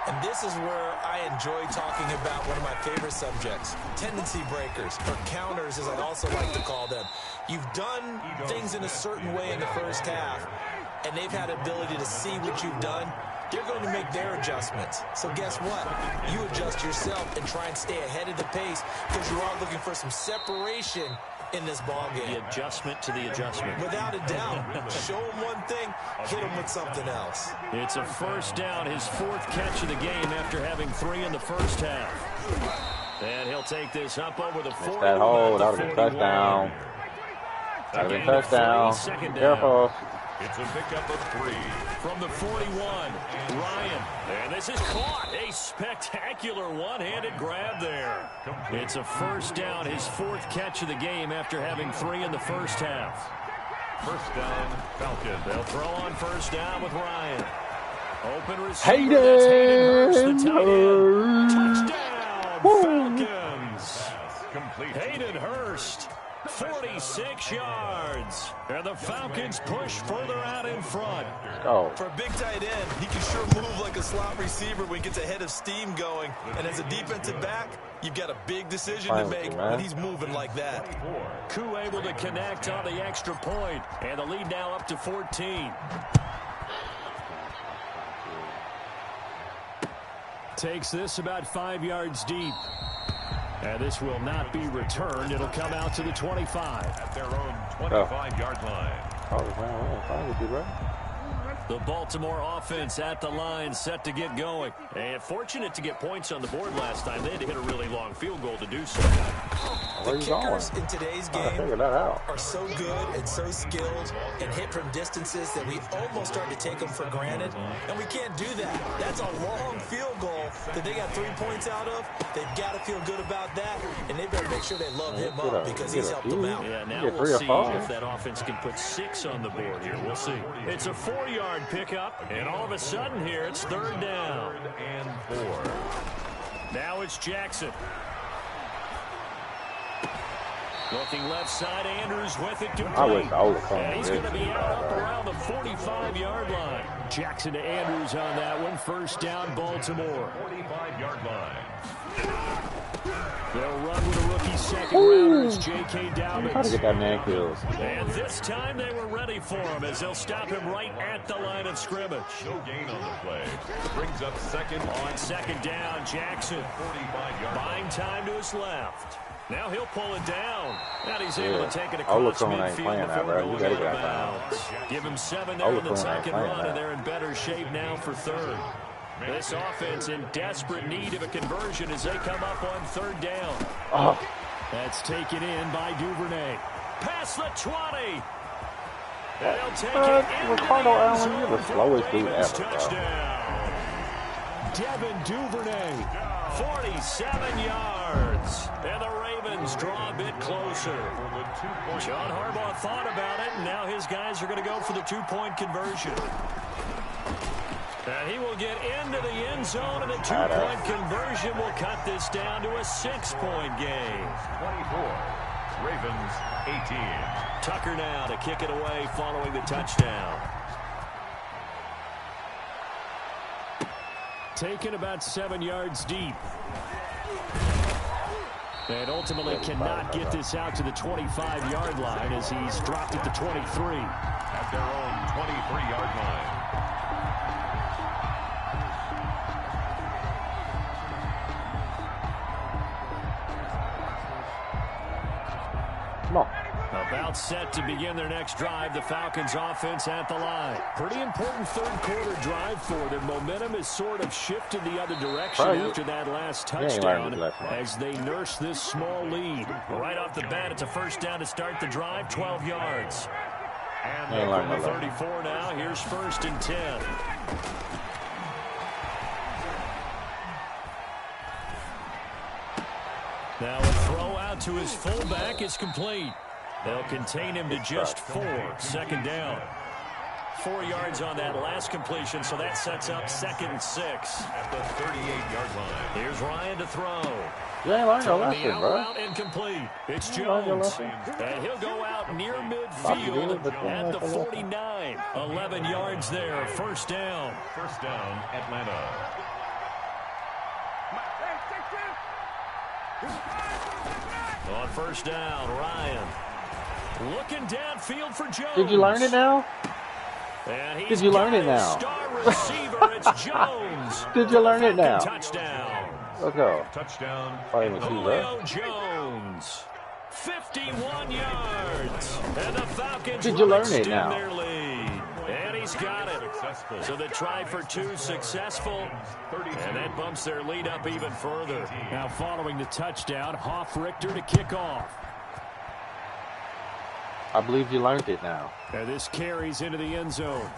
And this is where I enjoy talking about one of my favorite subjects, tendency breakers, or counters as I also like to call them. You've done things in a certain way in the first half, and they've had ability to see what you've done. They're going to make their adjustments. So guess what? You adjust yourself and try and stay ahead of the pace because you are looking for some separation in this ball game. The adjustment to the adjustment. Without a doubt. Show him one thing, hit him with something else. It's a first down, his 4th catch of the game after having 3 in the first half. And he'll take this up over the 40. That hole, that would have been touchdown. That would have been touchdown. Careful. It's a pickup of 3. From the 41, Ryan. And this is caught. A spectacular one-handed grab there. It's a first down, his 4th catch of the game after having 3 in the first half. First down, Falcons. They'll throw on first down with Ryan. Open receiver. That's Hayden Hurst, the tight end. Touchdown. Falcons. Complete. Hayden Hurst, 46 yards. And the Falcons push further out in front. Oh. For a big tight end, he can sure move like a slot receiver when he gets a head of steam going. And as a defensive back, you've got a big decision to make when he's moving like that. Koo able to connect on the extra point. And the lead now up to 14. Takes this about 5 yards deep. And this will not be returned. It'll come out to the 25. At their own 25-yard line. The Baltimore offense at the line, set to get going. And fortunate to get points on the board last time. They had to hit a really long field goal to do so. Where The kickers in today's game are so good and so skilled and hit from distances that we almost start to take them for granted. And we can't do that. That's a long field goal that they got 3 points out of. They've got to feel good about that, and they better make sure they love him up because he's helped them out. Yeah, now we'll see if that offense can put 6 on the board here. We'll see. It's a 4-yard pickup, and all of a sudden here it's 3rd down. 3rd and 4. Now it's Jackson. Looking left side, Andrews with it complete. And he's going to be out around the 45-yard line. Jackson to Andrews on that one. 1st down, Baltimore. 45-yard line. They'll run with a rookie second-rounder. It's J.K. Dobbins. Try to get that man killed. And this time they were ready for him as they'll stop him right at the line of scrimmage. No gain on the play. Brings up 2nd. On 2nd down, Jackson. 45-yard line. Buying time to his left. Now he'll pull it down. And he's able to take it across midfield before going out of bounds. Give him 7 there in the 2nd run, and they're in better shape now for 3rd. This offense in desperate need of a conversion as they come up on 3rd down. Oh. That's taken in by Duvernay. Past the 20. They'll take it in. Ricardo Allen, you're the slowest dude ever, Touchdown. Devin Duvernay, 47 yards. And the Ravens draw a bit closer. John Harbaugh thought about it, and now his guys are going to go for the 2-point conversion. And he will get into the end zone, and a 2-point conversion will cut this down to a 6-point game. 24. Ravens 18. Tucker now to kick it away following the touchdown. Taken about 7 yards deep. And ultimately cannot get this out to the 25-yard line as he's dropped at the 23. At their own 23-yard line. Come on. About set to begin their next drive, the Falcons offense at the line. Pretty important 3rd quarter drive for them. Momentum has sort of shifted the other direction after that last touchdown as they nurse this small lead. Right off the bat, it's a 1st down to start the drive, 12 yards. And from the 34 now, here's 1st and 10. Now a throw out to his fullback is complete. They'll contain him to just 4. 2nd down. 4 yards on that last completion, so that sets up 2nd and 6. At the 38-yard line. Here's Ryan to throw. Out incomplete. It's Jones. And he'll go out near midfield at the 49. 11 yards there. 1st down. 1st down, Atlanta. On 1st down, Ryan. Looking downfield for Jones. Did you learn it now? Did you learn it now? Star receiver, it's Jones. Did you learn it now? Touchdown. Let's go. Touchdown. Julio Jones. 51 yards. And the Falcons Did you learn it now? Their lead. And he's got it. So the try for 2 successful. And that bumps their lead up even further. Now following the touchdown, Hoff-Richter to kick off. I believe you learned it now. And this carries into the end zone.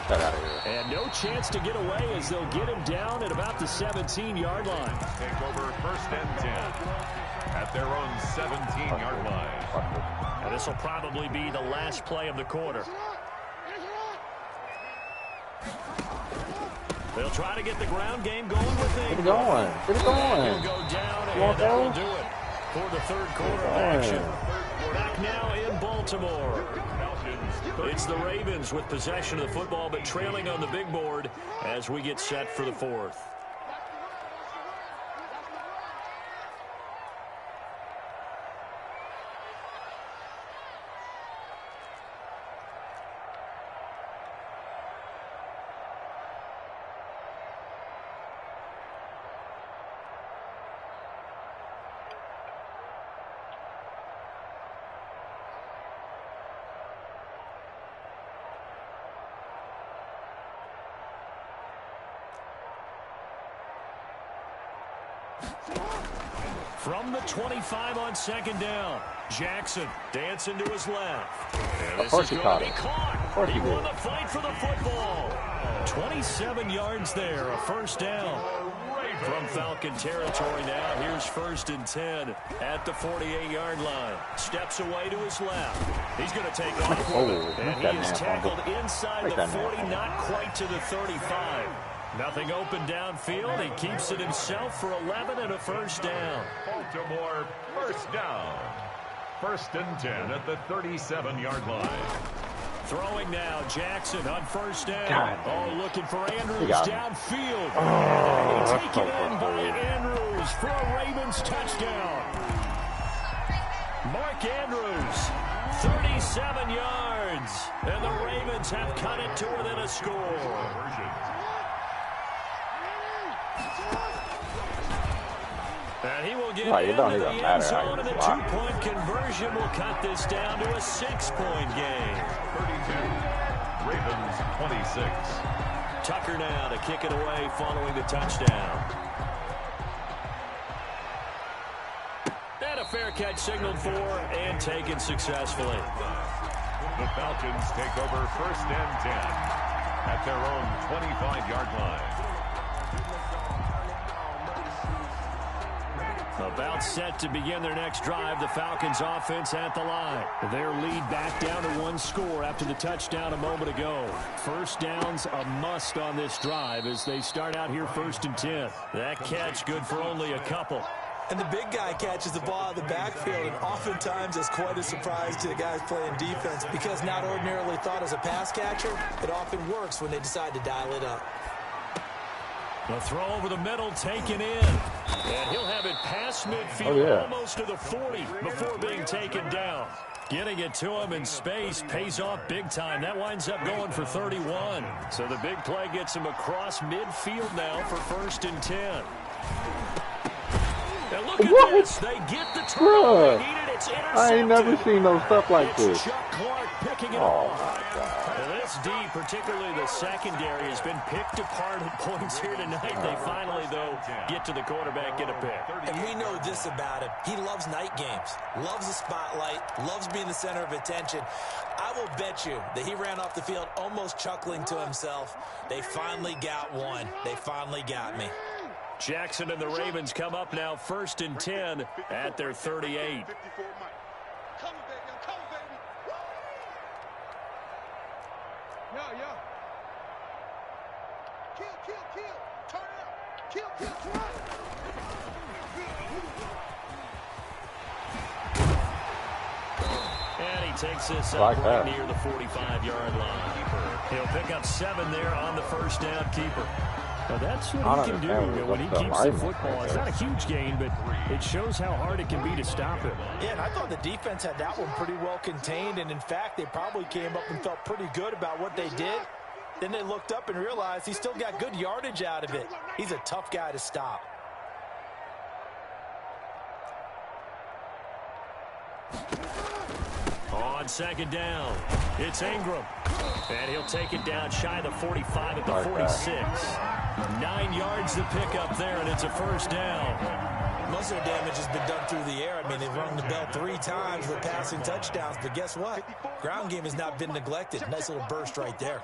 Get out of here. And no chance to get away as they'll get him down at about the 17-yard line. Take over 1st and 10 at their own 17-yard line. And this will probably be the last play of the quarter. They'll try to get the ground game going with Get it going. Get it going. He'll go down, You want and that will that? do it for the third quarter of action. Back now in Baltimore. It's the Ravens with possession of the football, but trailing on the big board as we get set for the fourth. From the 25 on second down, Jackson dancing to his left. And Of course he caught it. Of course he he did. won the fight for the football. 27 yards there, a first down. From Falcon territory now, here's 1st and 10 at the 48-yard line. Steps away to his left. He's going to take off. Oh, and he is tackled inside the 40, not quite to the 35. Nothing open downfield. He keeps it himself for 11 and a first down. Baltimore, first down. 1st and 10 at the 37-yard line. Throwing now, Jackson on first down. God. Oh, looking for Andrews got him. downfield. Oh, Taken in by Andrews for a Ravens touchdown. Mark Andrews, 37 yards. And the Ravens have cut it to within a score. And he will get into the end zone, and the 2-point conversion will cut this down to a 6-point game. 32, Ravens 26. Tucker now to kick it away following the touchdown. And a fair catch signaled for and taken successfully. The Falcons take over 1st and 10 at their own 25-yard line. About set to begin their next drive, the Falcons offense at the line. Their lead back down to 1 score after the touchdown a moment ago. First down's a must on this drive as they start out here 1st and 10. That catch good for only a couple. And the big guy catches the ball out of the backfield, and oftentimes it's quite a surprise to the guys playing defense because not ordinarily thought as a pass catcher, it often works when they decide to dial it up. The throw over the middle taken in. And he'll have it past midfield, almost to the 40 before being taken down. Getting it to him in space pays off big time. That winds up going for 31. So the big play gets him across midfield now for 1st and 10. And look at this. They get the turnover they needed. It's intercepted. I ain't never seen no stuff like this. Chuck Clark picking it Oh, off. my God. And this D, particularly the secondary, has been picked apart at points here tonight. They finally, though, get to the quarterback, get a pick. And we know this about him. He loves night games, loves the spotlight, loves being the center of attention. I will bet you that he ran off the field almost chuckling to himself. They finally got one. They finally got me. Jackson and the Ravens come up now 1st and 10 at their 38. 54 Mike. Come, baby. Come, baby. Yeah. Kill. Turn it up. Kill. And he takes this Like up right that. near the 45-yard line. He'll pick up 7 there on the first down keeper. Well, that's what he can do when he keeps the football. It's not a huge gain, but it shows how hard it can be to stop him. Yeah, and I thought the defense had that one pretty well contained, and in fact, they probably came up and felt pretty good about what they did. Then they looked up and realized he still got good yardage out of it. He's a tough guy to stop. On second down, it's Ingram. And he'll take it down shy of the 45 at the 46. 9 yards to pick up there, and it's a first down. Most of the damage has been done through the air. I mean, they've rung the bell 3 times with passing touchdowns, but guess what? Ground game has not been neglected. Nice little burst right there.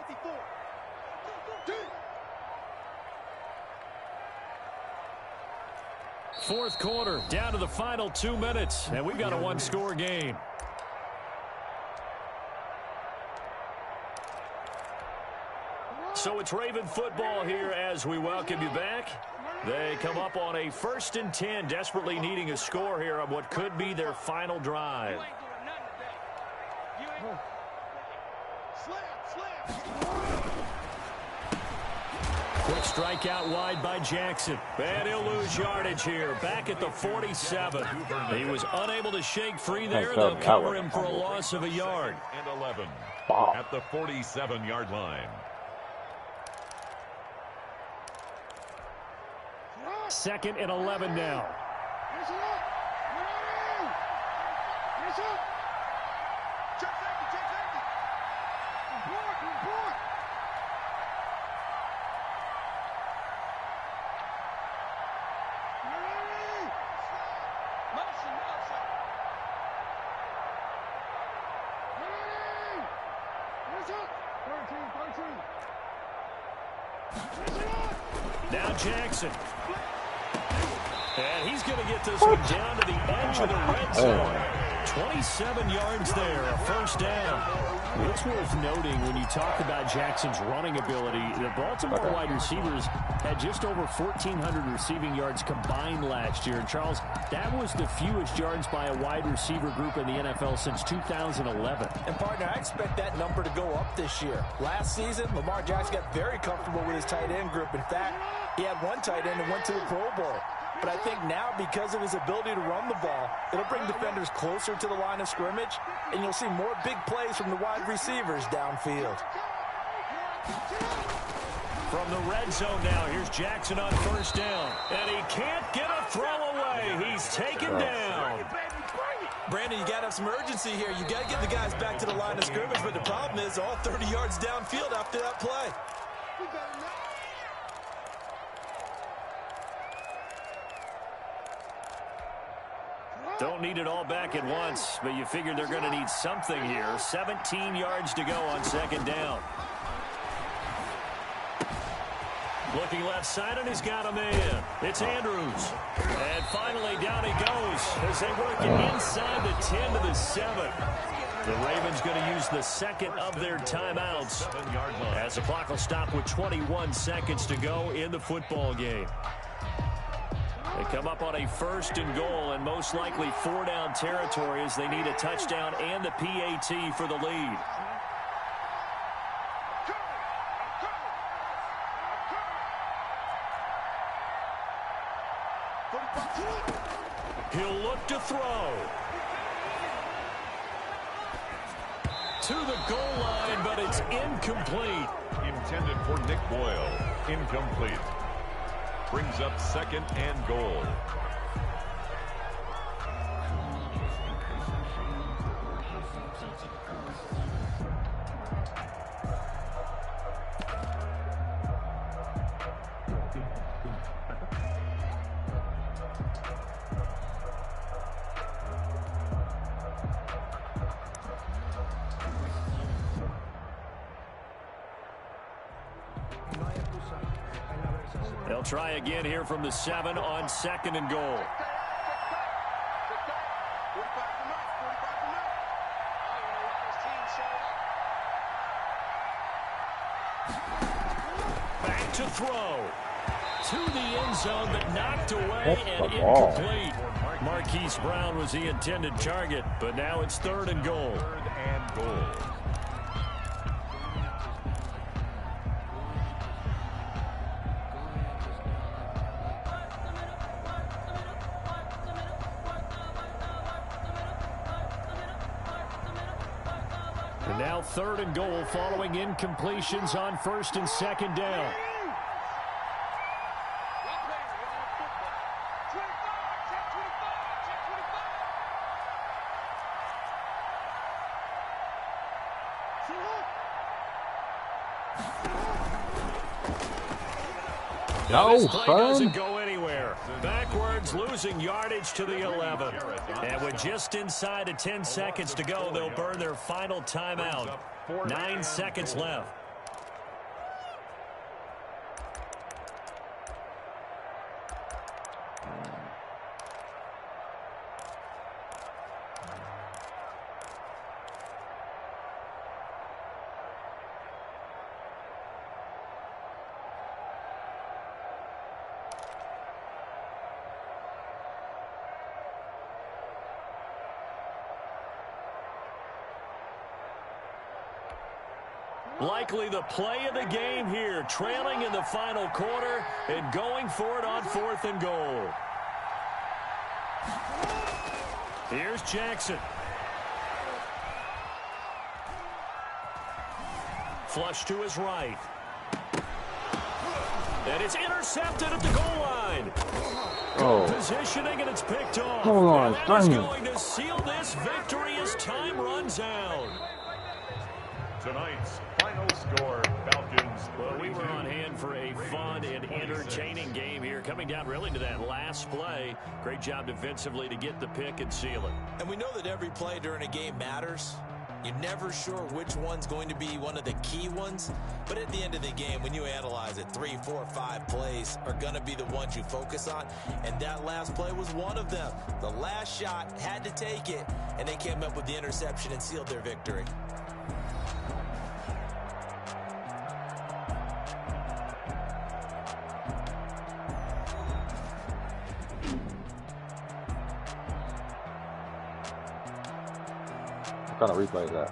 Fourth quarter, down to the final 2 minutes, and we've got a 1-score game. So it's Raven football here as we welcome you back. They come up on a 1st and 10, desperately needing a score here on what could be their final drive. Quick strike out wide by Jackson. And he'll lose yardage here. Back at the 47. He was unable to shake free there. They'll cover him for a loss of a yard. And 11 at the 47-yard line. 2nd and 11 now. Now Jackson. And he's going to get this one down to the edge of the red zone. 27 yards there, a 1st down. It's worth noting when you talk about Jackson's running ability, the Baltimore wide receivers had just over 1,400 receiving yards combined last year. And Charles, that was the fewest yards by a wide receiver group in the NFL since 2011. And, partner, I expect that number to go up this year. Last season, Lamar Jackson got very comfortable with his tight end group. In fact, he had one tight end and went to the Pro Bowl. But I think now, because of his ability to run the ball, it'll bring defenders closer to the line of scrimmage, and you'll see more big plays from the wide receivers downfield. From the red zone now, here's Jackson on 1st down. And he can't get a throw away. He's taken down. Brandon, you got to have some urgency here. You got to get the guys back to the line of scrimmage, but the problem is all 30 yards downfield after that play. Don't need it all back at once, but you figure they're going to need something here. 17 yards to go on 2nd down. Looking left side, and he's got a man. It's Andrews. And finally, down he goes as they work it inside the 10 to the 7. The Ravens going to use the 2nd of their timeouts as the clock will stop with 21 seconds to go in the football game. They come up on a 1st and goal and most likely 4-down territory as they need a touchdown and the PAT for the lead. He'll look to throw. To the goal line, but it's incomplete. Intended for Nick Boyle. Incomplete. Brings up 2nd and goal. They'll try again here from the 7 on 2nd and goal. Back to throw. To the end zone, but knocked away and incomplete. Marquise Brown was the intended target, but now it's 3rd and goal. 3rd and goal. And now 3rd and goal following incompletions on 1st and 2nd down. No, this play doesn't son. go anywhere. Backwards, losing yardage to the 11. And with just inside of 10 seconds to go, they'll burn their final timeout. 9 seconds left. Likely the play of the game here, trailing in the final quarter and going for it on 4th and goal. Here's Jackson. Flush to his right. And it's intercepted at the goal line. Good positioning, and it's picked off. Hold on, and that is going to seal this victory as time runs out. Tonight's final score, Falcons 32. Well, we were on hand for a fun and entertaining game here. Coming down really to that last play. Great job defensively to get the pick and seal it. And we know that every play during a game matters. You're never sure which one's going to be one of the key ones. But at the end of the game, when you analyze it, 3, 4, 5 plays are going to be the ones you focus on. And that last play was one of them. The last shot had to take it, and they came up with the interception and sealed their victory. What kind of replay is that?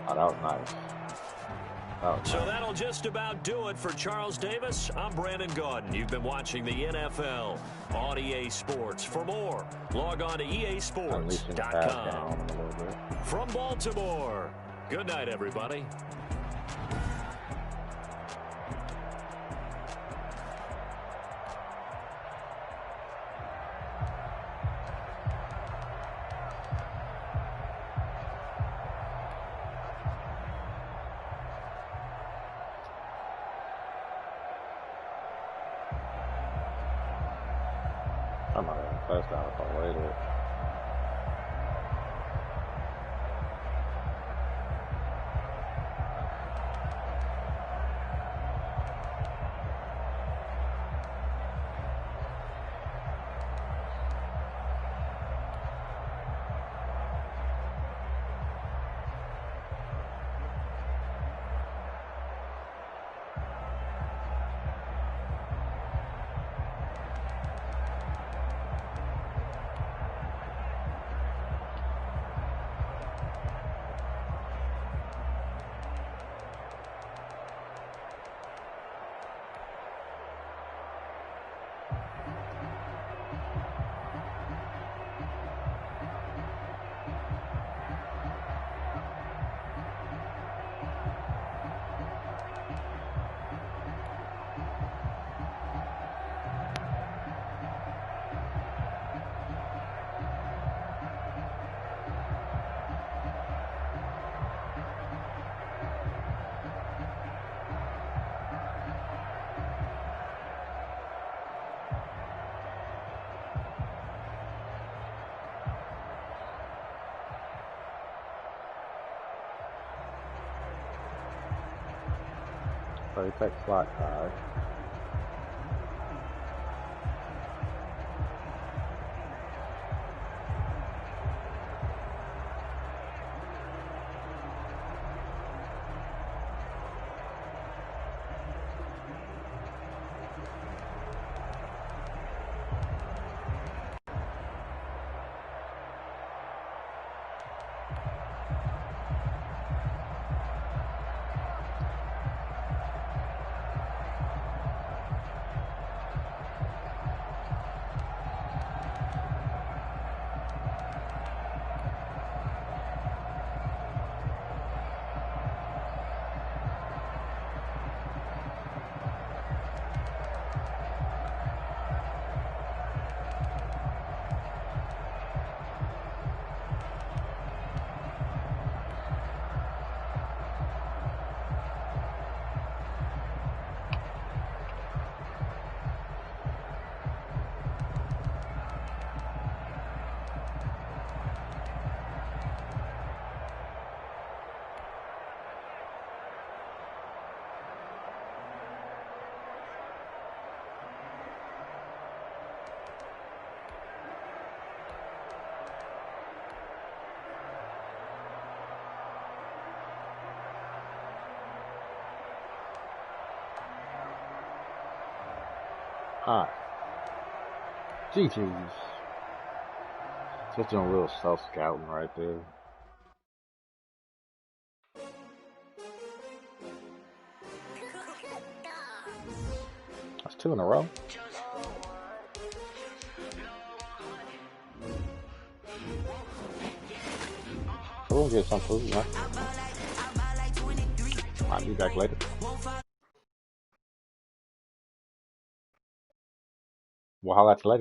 Oh, that was nice. So that'll just about do it for Charles Davis. I'm Brandon Gaudin. You've been watching the NFL on EA Sports. For more, log on to easports.com. From Baltimore, good night, everybody. I might have a touchdown if I waited. So he takes slot card. Hot. GG's. Just doing a little self-scouting right there. 2 in a row. We'll get some food, man. I'll be back later. We'll holler at you later.